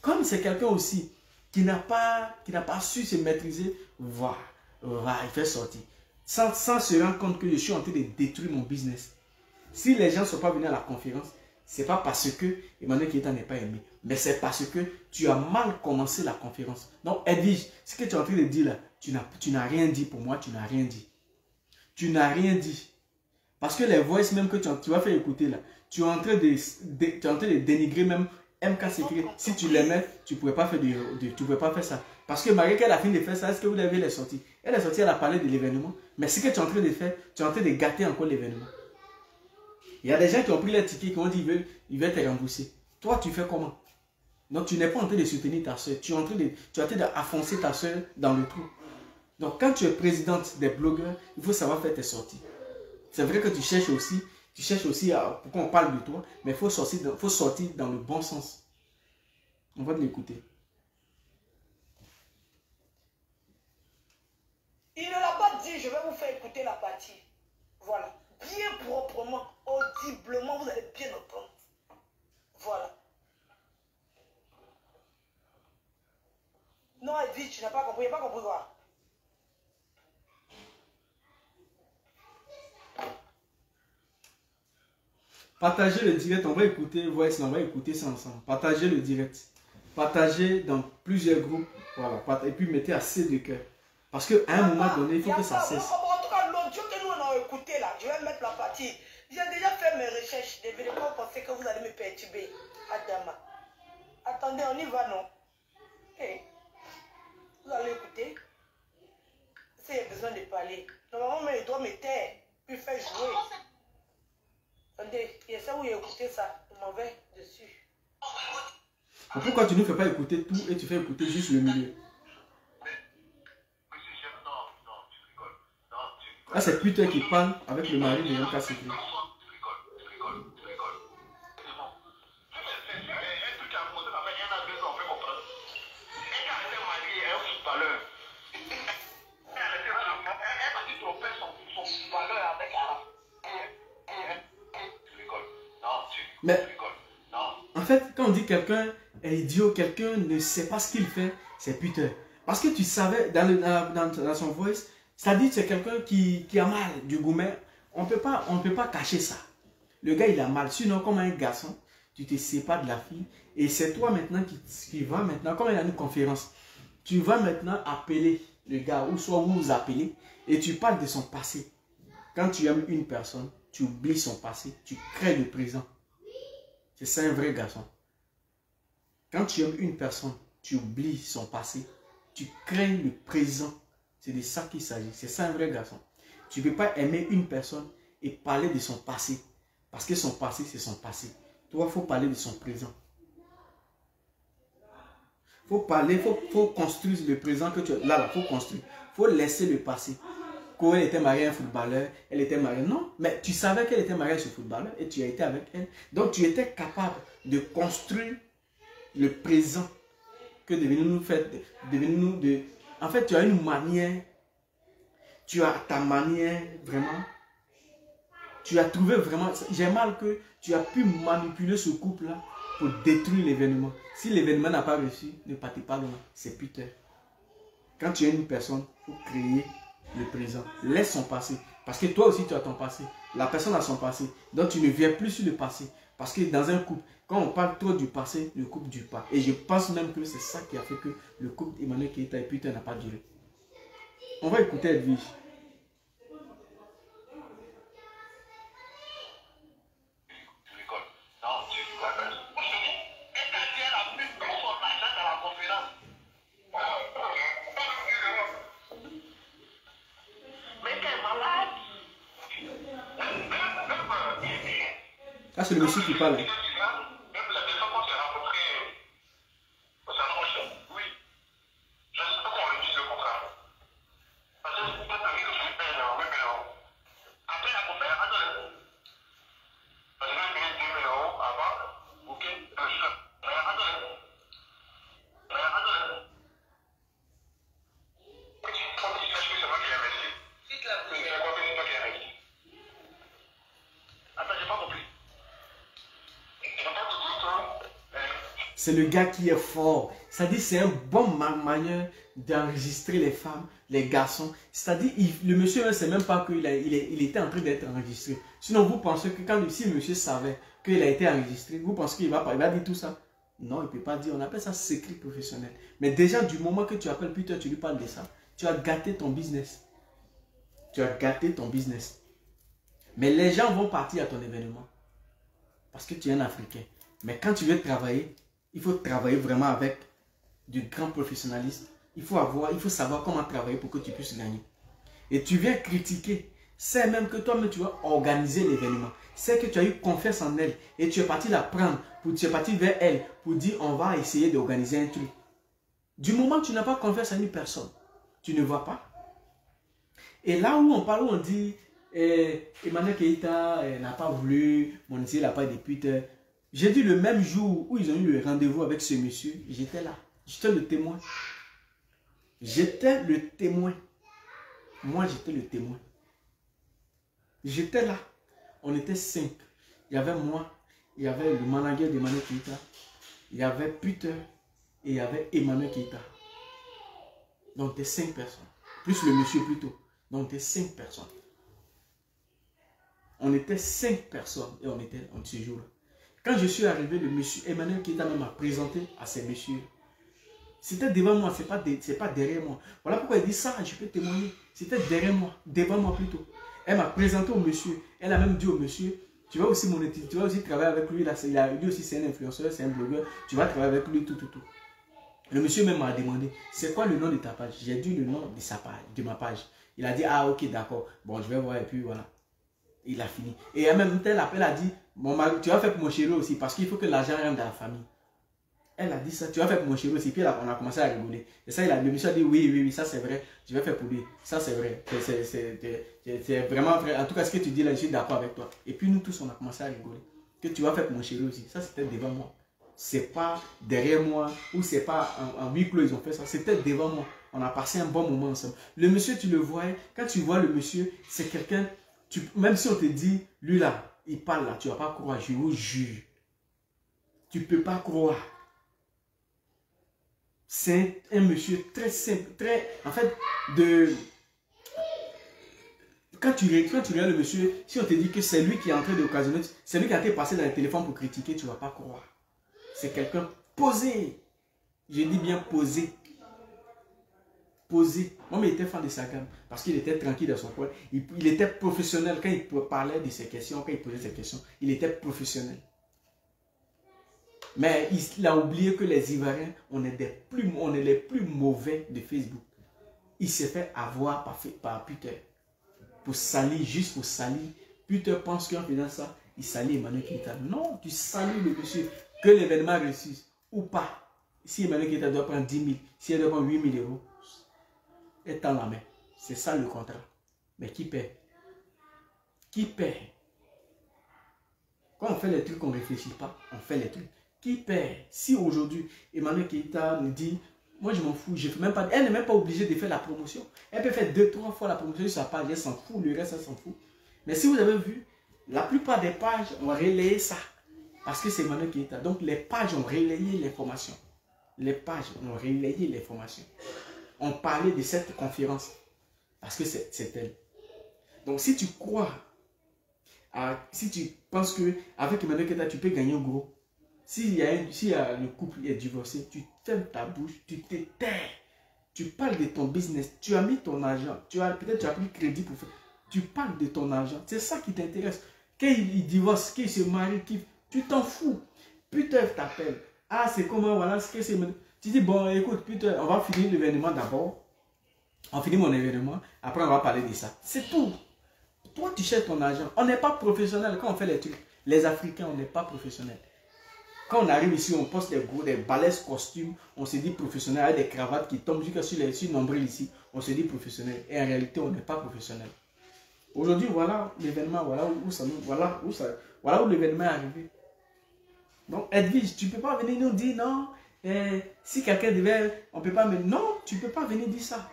Speaker 1: Comme c'est quelqu'un aussi qui n'a pas su se maîtriser, il fait sortir. Sans se rendre compte que je suis en train de détruire mon business. Si les gens ne sont pas venus à la conférence, ce n'est pas parce que Emmanuel Keïta n'est pas aimé, mais c'est parce que tu as mal commencé la conférence. Donc Edwige, ce que tu es en train de dire là, tu n'as rien dit pour moi, tu n'as rien dit. Tu n'as rien dit. Parce que les voices même que tu vas faire écouter là, tu es en train de dénigrer même MK Secret. Si tu l'aimais, tu ne pourrais pas faire ça. Parce que malgré qu'elle a fini de faire ça, est-ce que vous avez les sorties? Elle est sortie, elle a parlé de l'événement. Mais ce que tu es en train de faire, tu es en train de gâter encore l'événement. Il y a des gens qui ont pris les tickets, qui ont dit ils veulent te rembourser. Toi, tu fais comment? Donc, tu n'es pas en train de soutenir ta soeur. Tu es en train d'affoncer ta soeur dans le trou. Donc, quand tu es présidente des blogueurs, il faut savoir faire tes sorties. C'est vrai que tu cherches aussi pour qu'on parle de toi, mais il faut sortir dans le bon sens. On va l'écouter.
Speaker 4: Il ne l'a pas dit, je vais vous faire écouter la partie. Voilà. Bien proprement, audiblement, vous allez bien entendre. Voilà. Non, elle dit, tu n'as pas compris, il n'a pas compris quoi.
Speaker 1: Partagez le direct, on va écouter Voice, on va écouter ça ensemble. Partagez le direct. Partagez dans plusieurs groupes. Voilà. Et puis mettez assez de cœur. Parce qu'à un moment donné, il faut que ça cesse.
Speaker 4: En tout cas, l'audio que nous on a écouté là, je vais mettre la partie. J'ai déjà fait mes recherches. Devinez pas penser que vous allez me perturber. Adama. Attendez, on y va, non? Hey. Vous allez écouter. S'il y a besoin de parler. Normalement, il doit me taire. Puis faire jouer. Attendez, il y a ça où il a écouté ça. Je m'en vais dessus.
Speaker 1: Pourquoi tu ne fais pas écouter tout et tu fais écouter juste le milieu? Là, c'est Peter qui parle avec le mari de MK Secret. Mais, en fait, quand on dit quelqu'un est idiot, quelqu'un ne sait pas ce qu'il fait, c'est Peter. Parce que tu savais, dans son voice, c'est-à-dire que c'est quelqu'un qui a mal du gourmet. On ne peut pas cacher ça. Le gars, il a mal. Sinon, comme un garçon, tu te sépares de la fille. Et c'est toi maintenant qui vas maintenant, comme il y a une conférence, tu vas maintenant appeler le gars, ou soit vous vous appelez, et tu parles de son passé. Quand tu aimes une personne, tu oublies son passé, tu crées le présent. C'est ça un vrai garçon. Quand tu aimes une personne, tu oublies son passé, tu crées le présent. C'est de ça qu'il s'agit. C'est ça un vrai garçon. Tu ne peux pas aimer une personne et parler de son passé. Parce que son passé, c'est son passé. Toi, il faut parler de son présent. Il faut construire le présent que tu as. Là, il faut construire. Il faut laisser le passé. Quand elle était mariée à un footballeur, elle était mariée. Non, mais tu savais qu'elle était mariée à ce footballeur et tu as été avec elle. Donc, tu étais capable de construire le présent que devenez-nous faire. En fait, tu as une manière, tu as ta manière vraiment, tu as trouvé vraiment, j'ai mal que tu as pu manipuler ce couple-là pour détruire l'événement. Si l'événement n'a pas réussi, ne partez pas loin, c'est Peter. Quand tu es une personne, il faut créer le présent. Laisse son passé, parce que toi aussi tu as ton passé. La personne a son passé, donc tu ne viens plus sur le passé. Parce que dans un couple, quand on parle trop du passé, le couple ne dure pas. Et je pense même que c'est ça qui a fait que le couple Emmanuel Keïta et Peter n'a pas duré. On va écouter Edwige. Là, c'est le monsieur qui parle. C'est le gars qui est fort. C'est-à-dire, c'est un bon manière d'enregistrer les femmes, les garçons. C'est-à-dire, le monsieur ne sait même pas qu'il il était en train d'être enregistré. Sinon, vous pensez que si le monsieur savait qu'il a été enregistré, vous pensez qu'il va dire tout ça? Non, il ne peut pas dire. On appelle ça secret professionnel. Mais déjà, du moment que tu appelles Peter, tu lui parles de ça, tu as gâté ton business. Tu as gâté ton business. Mais les gens vont partir à ton événement. Parce que tu es un Africain. Mais quand tu veux travailler, il faut travailler vraiment avec du grand professionnalisme. Il faut savoir comment travailler pour que tu puisses gagner. Et tu viens critiquer. C'est même que toi-même tu vas organiser l'événement. C'est que tu as eu confiance en elle. Et tu es parti la prendre. Tu es parti vers elle pour dire on va essayer d'organiser un truc. Du moment que tu n'as pas confiance en une personne, tu ne vois pas. Et là où on parle, où on dit Emmanuel Keïta n'a pas voulu, mon ici n'a pas de pute. J'ai dit le même jour où ils ont eu le rendez-vous avec ce monsieur, j'étais là. J'étais le témoin. J'étais le témoin. Moi, j'étais le témoin. J'étais là. On était 5. Il y avait moi, il y avait le manager d'Emmanuel Keïta, il y avait Peter et il y avait Emmanuel Keïta. Donc, on était 5 personnes. Plus le monsieur plutôt. Donc, on était 5 personnes. On était 5 personnes et on était en ce jour-là. Quand je suis arrivé, le monsieur Emmanuel Keïta m'a présenté à ces messieurs. C'était devant moi, c'est pas derrière moi. Voilà pourquoi il dit ça, je peux témoigner. C'était derrière moi, devant moi plutôt. Elle m'a présenté au monsieur. Elle a même dit au monsieur, tu vas aussi monétiser, tu vas aussi travailler avec lui. Là, lui aussi c'est un influenceur, c'est un blogueur. Tu vas travailler avec lui, tout. Le monsieur même m'a demandé, c'est quoi le nom de ta page? J'ai dit le nom de sa page, de ma page. Il a dit, ah ok, d'accord. Bon, je vais voir et puis voilà. Il a fini. Et en même temps, elle a dit, bon, tu vas faire pour mon chéri aussi, parce qu'il faut que l'argent rentre dans la famille. Elle a dit ça, tu vas faire pour mon chéri aussi. Puis là, on a commencé à rigoler. Et ça, le monsieur a dit, oui, ça c'est vrai. Je vais faire pour lui. Ça c'est vrai. C'est vraiment vrai. En tout cas, ce que tu dis là, je suis d'accord avec toi. Et puis nous tous, on a commencé à rigoler. Que tu vas faire pour mon chéri aussi. Ça, c'était devant moi. C'est pas derrière moi, ou c'est pas en huis clos, ils ont fait ça. C'était devant moi. On a passé un bon moment ensemble. Le monsieur, tu le voyais. Quand tu vois le monsieur, c'est quelqu'un... Même si on te dit, lui là, il parle là, tu ne vas pas croire, je vous jure. Tu ne peux pas croire. C'est un monsieur très simple, très, en fait, quand tu regardes le monsieur, si on te dit que c'est lui qui est en train d'occasionner, c'est lui qui a été passé dans le téléphone pour critiquer, tu ne vas pas croire. C'est quelqu'un posé. Je dis bien posé. Posé. Moi, mais il était fan de sa gamme parce qu'il était tranquille dans son coin. Il était professionnel quand il parlait de ses questions, quand il posait ses questions. Il était professionnel. Mais il a oublié que les Ivoiriens, on est les plus mauvais de Facebook. Il s'est fait avoir par Peter. Pour salir, juste pour salir. Peter pense qu'en faisant ça, il salit Emmanuel Keïta. Non, tu salis le monsieur. Que l'événement réussisse ou pas. Si Emmanuel Keïta doit prendre 10 000, si elle doit prendre 8 000 euros, est dans la main. C'est ça le contrat. Mais qui paie? Qui paie? Quand on fait les trucs, on ne réfléchit pas. On fait les trucs. Qui paie? Si aujourd'hui, Emmanuel Keïta nous dit, moi je m'en fous, je fais même pas, elle n'est même pas obligée de faire la promotion. Elle peut faire 2-3 fois la promotion sur sa page, elle s'en fout, le reste elle s'en fout. Mais si vous avez vu, la plupart des pages ont relayé ça. Parce que c'est Emmanuel Keïta. Donc les pages ont relayé l'information. Les pages ont relayé l'information. On parlait de cette conférence parce que c'est elle. Donc si tu crois, si tu penses qu'avec Emmanuel Keïta, tu peux gagner gros, si le couple est divorcé, tu fermes ta bouche, tu te tais, tu parles de ton business, tu as mis ton argent, peut-être tu as pris crédit pour faire, tu parles de ton argent, c'est ça qui t'intéresse. Quand il divorce, qu'il se marie, tu t'en fous. Peter t'appelle, ah c'est comment, voilà ce que c'est. Tu dis, bon, écoute, Peter, on va finir l'événement d'abord. On finit mon événement. Après, on va parler de ça. C'est tout. Toi, tu cherches ton argent. On n'est pas professionnel quand on fait les trucs. Les Africains, on n'est pas professionnels. Quand on arrive ici, on poste des balèzes costumes, on se dit professionnel avec des cravates qui tombent jusqu'à sur le nombril ici, on se dit professionnel. Et en réalité, on n'est pas professionnel. Aujourd'hui, voilà l'événement, voilà où l'événement est arrivé. Donc, Edwige, tu ne peux pas venir nous dire non, si quelqu'un devait, on ne peut pas, mais non, tu ne peux pas venir dire ça.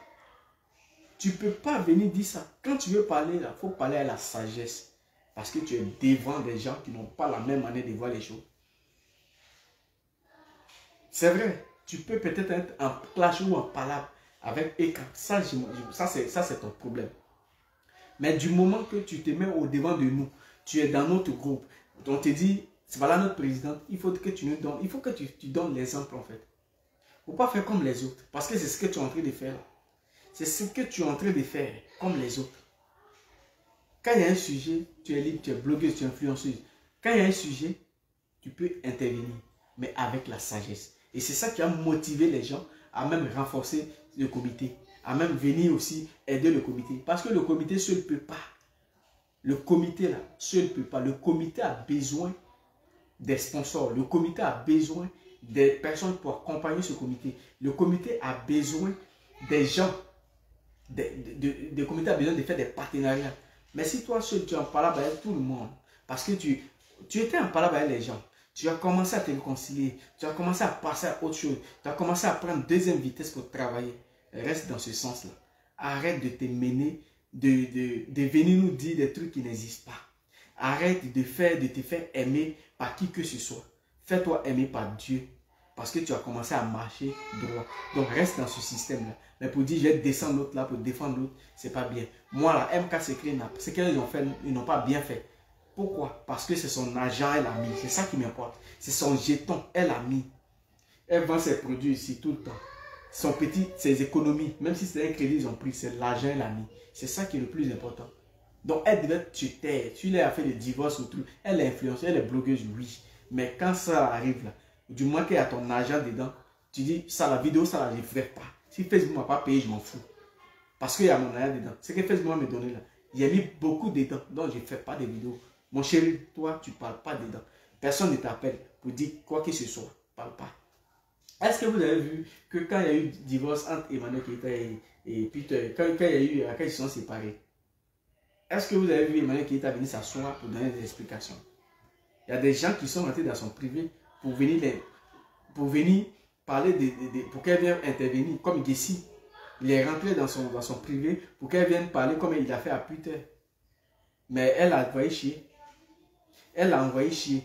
Speaker 1: Tu ne peux pas venir dire ça. Quand tu veux parler, il faut parler à la sagesse. Parce que tu es devant des gens qui n'ont pas la même manière de voir les choses. C'est vrai, tu peux peut-être être en clash ou en palabre avec Eka. Ça c'est ton problème. Mais du moment que tu te mets au devant de nous, tu es dans notre groupe, on te dit, voilà notre présidente, il faut que tu nous donnes, il faut que tu donnes l'exemple en fait. Il ne faut pas faire comme les autres, parce que c'est ce que tu es en train de faire. C'est ce que tu es en train de faire, comme les autres. Quand il y a un sujet, tu es libre, tu es blogueuse, tu es influenceuse. Quand il y a un sujet, tu peux intervenir, mais avec la sagesse. Et c'est ça qui a motivé les gens à même renforcer le comité, à même venir aussi aider le comité. Parce que le comité seul ne peut pas. Le comité là, seul ne peut pas. Le comité a besoin des sponsors. Le comité a besoin des personnes pour accompagner ce comité. Le comité a besoin des gens. Le comité a besoin de faire des partenariats. Mais si toi seul, tu es en palabre avec tout le monde, parce que tu étais en palabre avec les gens, tu as commencé à te réconcilier, tu as commencé à passer à autre chose, tu as commencé à prendre deuxième vitesse pour travailler. Reste dans ce sens-là. Arrête de te mener, de venir nous dire des trucs qui n'existent pas. Arrête de te faire aimer par qui que ce soit. Fais-toi aimer par Dieu. Parce que tu as commencé à marcher droit. Donc reste dans ce système-là. Mais pour dire je vais descendre l'autre là pour défendre l'autre, c'est pas bien. Moi là, MK Secret, ce qu'ils ont fait, ils n'ont pas bien fait. Pourquoi? Parce que c'est son agent, elle a mis. C'est ça qui m'importe. C'est son jeton, elle a mis. Elle vend ses produits ici tout le temps. Ses économies, même si c'est un crédit, ils ont pris, c'est l'argent, elle a mis. C'est ça qui est le plus important. Donc elle devait te taire. Tu lui as fait le divorce ou tout. Elle est influenceuse, elle est blogueuse, oui. Mais quand ça arrive là, du moins qu'il y a ton argent dedans, tu dis, ça la vidéo, ça là, je ne ferai pas. Si Facebook ne m'a pas payé, je m'en fous. Parce qu'il y a mon argent dedans. Ce que Facebook m'a donné là, il y a mis beaucoup dedans. Donc je ne fais pas de vidéos. Mon chéri, toi, tu ne parles pas dedans. Personne ne t'appelle pour dire quoi que ce soit. Parle pas. Est-ce que vous avez vu que quand il y a eu divorce entre Emmanuel Keita et Peter, quand ils se sont séparés, est-ce que vous avez vu Emmanuel Keita venir s'asseoir pour donner des explications? Il y a des gens qui sont rentrés dans son privé pour venir parler, pour qu'elle vienne intervenir, comme Gessi. Il est rentré dans son privé pour qu'elle vienne parler comme il a fait à Peter. Mais elle a envoyé chier. Elle l'a envoyé chier.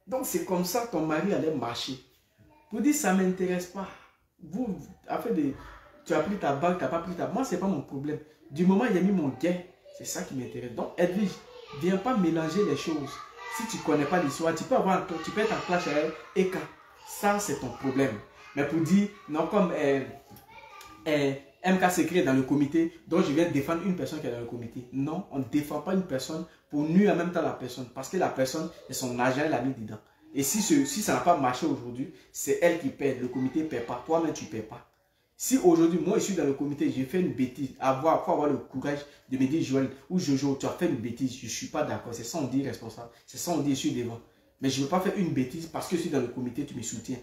Speaker 1: Donc c'est comme ça que ton mari allait marcher. Pour dire ça ne m'intéresse pas. Vous, tu as pris ta bague, tu n'as pas pris ta bague. Moi, ce n'est pas mon problème. Du moment où il a mis mon gain, c'est ça qui m'intéresse. Donc Edwige, viens pas mélanger les choses. Si tu ne connais pas l'histoire, tu peux être en clash avec Eka. Ça, c'est ton problème. Mais pour dire, non, comme MK Secret dans le comité, donc je viens défendre une personne qui est dans le comité. Non, on ne défend pas une personne pour nuire en même temps la personne. Parce que la personne, c'est son agent, elle a mis dedans. Et si ça n'a pas marché aujourd'hui, c'est elle qui perd. Le comité ne perd pas. Toi-même, tu ne perds pas. Si aujourd'hui, moi, je suis dans le comité, j'ai fait une bêtise, il faut avoir le courage de me dire, Joël ou Jojo, tu as fait une bêtise, je ne suis pas d'accord. C'est ça on dit responsable. C'est ça on dit, je suis devant. Mais je ne veux pas faire une bêtise parce que je suis dans le comité, tu me soutiens.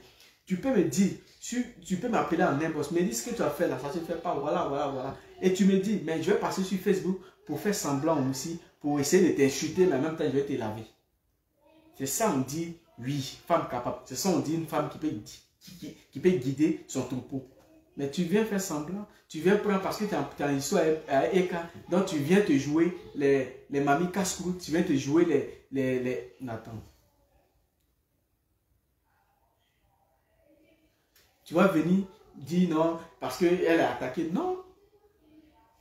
Speaker 1: Tu peux me dire, tu peux m'appeler en inbox, me dire ce que tu as fait là, ça ne se fait pas, voilà. Et tu me dis, mais je vais passer sur Facebook pour faire semblant aussi, pour essayer de t'insulter, mais en même temps, je vais te laver. C'est ça on dit, oui, femme capable. C'est ça on dit, une femme qui peut guider son troupeau. Mais tu viens faire semblant, tu viens prendre parce que tu as une histoire à Eka, donc tu viens te jouer les mamies casse-croûte, tu viens te jouer les... Attends. Tu vas venir dire non, parce qu'elle a attaqué. Non.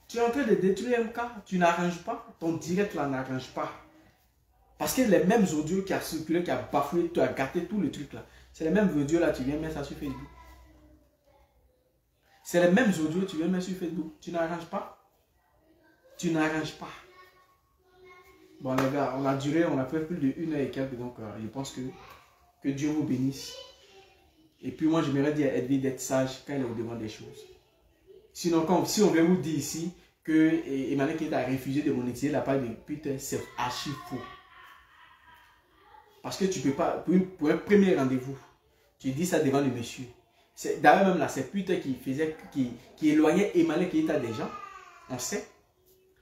Speaker 1: Tu es en train de détruire MK. Tu n'arranges pas. Ton direct là n'arrange pas. Parce que les mêmes audios qui a circulé, qui a bafoué, tu as gâté tout le truc là. C'est les mêmes audios là, tu viens mettre ça sur Facebook. C'est les mêmes audios, tu viens mettre sur Facebook. Tu n'arranges pas. Tu n'arranges pas. Bon les gars, on a fait plus de 1 heure et quelques, donc je pense que Dieu vous bénisse. Et puis moi, j'aimerais dire à Edwige d'être sage quand elle est au devant des choses. Sinon, si on veut vous dire ici que Emmanuel Keita a refusé de monétiser la part de Peter, c'est archi faux. Parce que tu peux pas, pour un premier rendez-vous, tu dis ça devant le monsieur. D'ailleurs même là, c'est Putain qui faisait, qui éloignait Emmanuel Keita des gens. On sait.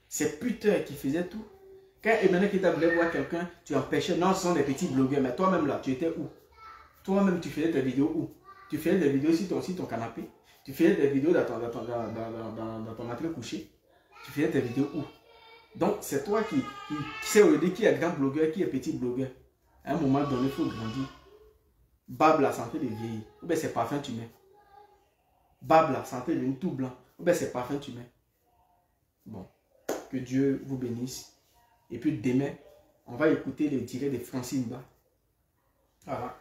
Speaker 1: C'est Putain qui faisait tout. Quand Emmanuel Keita voulait voir quelqu'un, tu empêchais. Non, ce sont des petits blogueurs. Mais toi-même là, tu étais où? Toi-même, tu faisais tes vidéos où? Tu faisais des vidéos sur ton canapé. Tu faisais des vidéos dans ton matelas couché. Tu faisais tes vidéos où? Donc, c'est toi qui sais aujourd'hui qui est grand blogueur, qui est petit blogueur. À un moment donné, il faut grandir. Bab la santé de vieillir. Ou bien c'est parfum tu mets. Bab la santé de tout blanc. Ou bien c'est parfum tu mets. Bon. Que Dieu vous bénisse. Et puis demain, on va écouter le direct de Francine Ba. Voilà.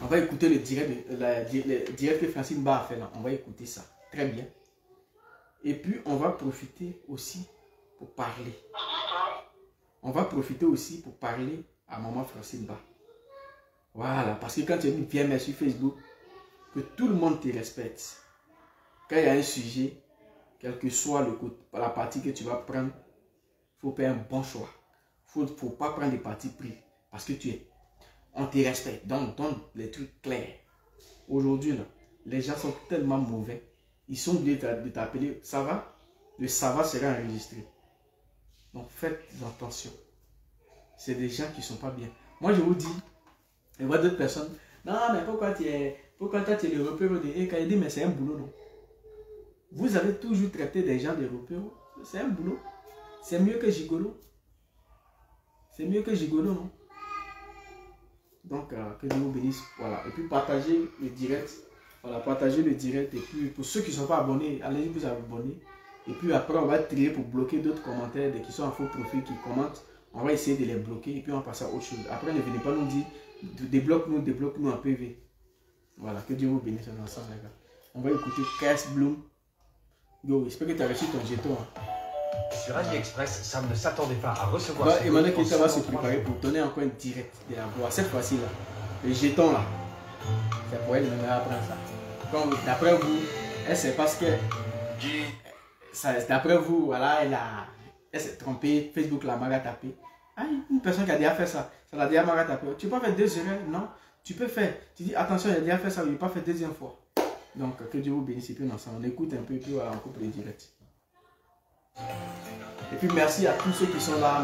Speaker 1: On va écouter le direct que Francine Ba a fait là. On va écouter ça. Très bien. Et puis on va profiter aussi pour parler. On va profiter aussi pour parler à maman Francine Ba. Voilà, parce que quand tu as mis bien sur Facebook, que tout le monde te respecte. Quand il y a un sujet, quel que soit la partie que tu vas prendre, il faut faire un bon choix. Il ne faut pas prendre des partis pris. Parce que on te respecte. Donc, donne les trucs clairs. Aujourd'hui, les gens sont tellement mauvais. Ils sont obligés de t'appeler. Ça va? Le ça va sera enregistré. Donc, faites attention. C'est des gens qui ne sont pas bien. Moi, je vous dis, je vois d'autres personnes. Non, mais pourquoi toi tu es le repère de EKD? Mais c'est un boulot, non? Vous avez toujours traité des gens de repères. C'est un boulot. C'est mieux que gigolo. C'est mieux que gigolo, non? Donc, que Dieu vous bénisse. Voilà. Et puis, partagez le direct. Voilà, partagez le direct. Et puis, pour ceux qui ne sont pas abonnés, allez vous abonner. Et puis, après, on va trier pour bloquer d'autres commentaires qui sont en faux profil, qui commentent. On va essayer de les bloquer. Et puis, on va passer à autre chose. Après, ne venez pas nous dire débloque-nous en PV. Voilà, que Dieu vous bénisse ensemble, les gars. On va écouter Cass Bloom. Yo, j'espère que tu as reçu ton jeton. Hein.
Speaker 5: Sur AliExpress, Sam ne s'attendait pas à recevoir.
Speaker 1: Bah, Emmanuel Keita va se préparer pour donner encore une direct de la voix. Cette fois-ci là, le jeton là, c'est pour elle de apprendre ça. D'après vous, elle c'est parce que d'après vous, voilà, elle s'est trompée, Facebook l'a mal tapé. Ah, une personne qui a déjà fait ça, ça l'a déjà mal tapé. Tu peux pas faire 2 erreurs, non? Tu peux faire. Tu dis attention, il a déjà fait ça, il n'a pas fait 2e fois. Donc que Dieu vous bénisse et puis ensemble. On écoute un peu et puis voilà, on coupe les directs. Et puis merci à tous ceux qui sont là,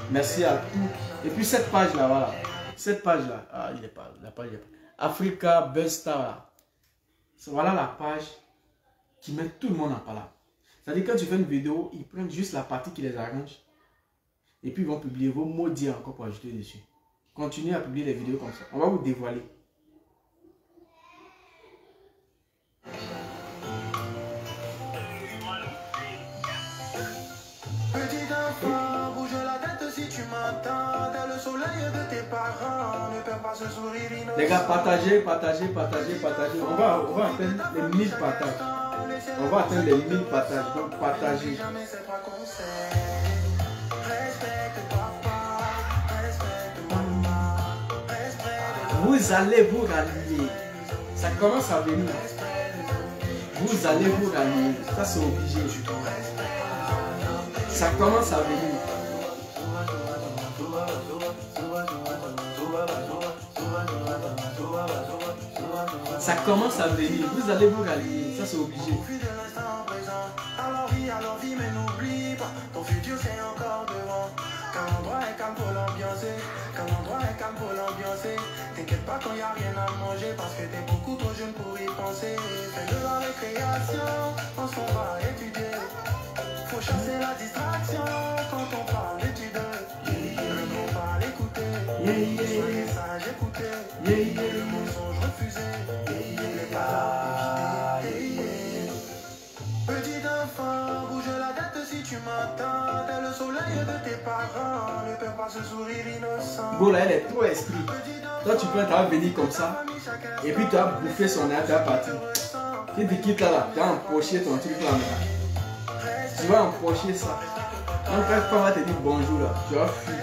Speaker 1: merci à tous. Et puis cette page là, voilà. Cette page là, ah il est pas, la page est pas. Africa Best Star là. Voilà la page qui met tout le monde en parole. C'est-à-dire quand tu fais une vidéo, ils prennent juste la partie qui les arrange. Et puis ils vont publier vos mots dits encore pour ajouter dessus. Continuez à publier les vidéos comme ça. On va vous dévoiler.
Speaker 6: Petit enfant, bouge la tête si tu m'entends. T'as le soleil de tes parents, ne perds pas ce sourire innocent.
Speaker 1: Les gars, partagez. On va atteindre les 1000 partages. On va atteindre les 1000 partages. Donc partagez. Vous allez vous rallier. Ça commence à venir. Vous allez vous rallier. Ça c'est obligé. Ça commence à venir. Ça commence à venir. Vous allez vous rallier. Ça c'est obligé. Alors vie, mais n'oublie pas, ton futur c'est encore devant. Quand l'endroit est calme pour l'ambiancer, t'inquiète pas quand y a rien à manger, parce que t'es beaucoup trop jeune pour y penser. Fais de la récréation, on s'en va étudier. Faut chasser la distraction quand on parle d'études. Le mot parle écouter, soyez sage écouter. Le mensonge refusé, les paroles éviter. Petit enfant, bouge la tête si tu m'entends. T'es le soleil de tes parents, ne perds pas ce sourire innocent. Bon là, elle est trop esprit. Toi tu peux venir comme ça, et puis tu as bouffé son air, tu as parti. Tu te quittes là, tu as empoché ton truc là. Tu vas empocher ça. Quand quelqu'un va te dire bonjour là, tu vas fuir.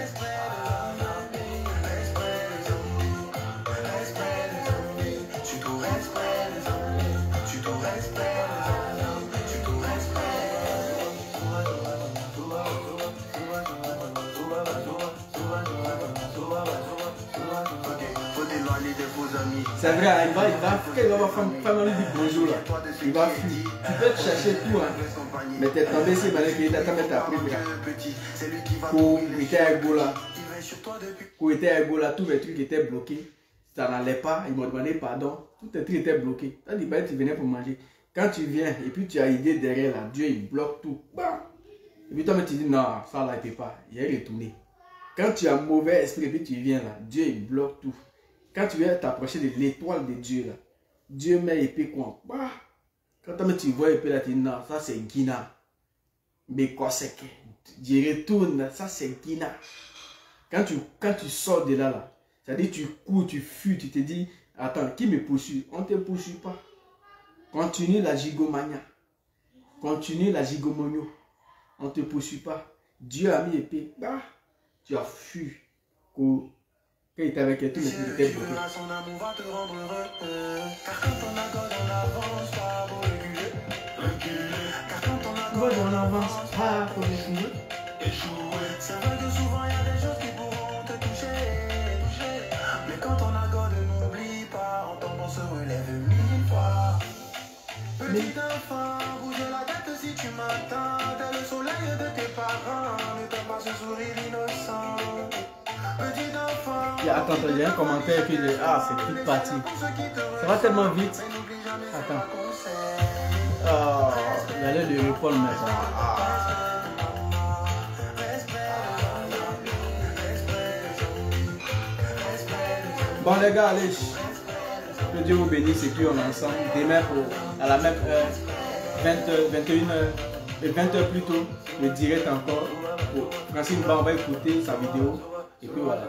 Speaker 1: C'est vrai, hein, quand il va voir femme lui dit bonjour là, il va fuir. Tu peux te chercher tout, hein. Mais t'es tombé ici, il t'a mis ta prise là. Pour était à Ebola. Pour était à Ebola, tous les trucs étaient bloqués. Ça n'allait pas, il m'a demandé pardon. Tous les trucs étaient bloqués. Tu venais pour manger. Quand tu viens et puis tu as idée derrière là, Dieu il bloque tout. Et puis toi tu dis non, ça là il ne peut pas. Il est retourné. Quand tu as mauvais esprit et puis tu viens là, Dieu il bloque tout. Quand tu viens t'approcher de l'étoile de Dieu là, Dieu met épée quoi. Quand tu vois épée là, tu dis non, ça c'est Guina. Mais quoi c'est que Dieu retourne, ça c'est Guina. Quand tu sors de là, c'est-à-dire tu cours, tu fuis, tu te dis, attends, qui me poursuit? On ne te poursuit pas. Continue la gigomania. Continue la gigomonio. On ne te poursuit pas. Dieu a mis épée. Tu as fui. Quand il était avec toi, tu étais bloqué. On n'avance pas pour reculer.
Speaker 6: C'est vrai que souvent il y a des choses qui pourront te toucher. Mais quand on accorde, n'oublie pas, en tombant se relève 1000 fois. Petit enfant, bouge la tête si tu m'attends. T'es le soleil de tes parents, ne perds pas ce sourire innocent. Petit enfant.
Speaker 1: Attends, il y a un commentaire qui dit c'est toute partie. Ça va tellement vite. Attends. J'allais lui répondre maintenant. Bon les gars, allez. Que Dieu vous bénisse et puis on est ensemble. Demain à la même heure, 20h, 21h et 20h plus tôt, le direct encore. Francine on va écouter sa vidéo. Et puis voilà.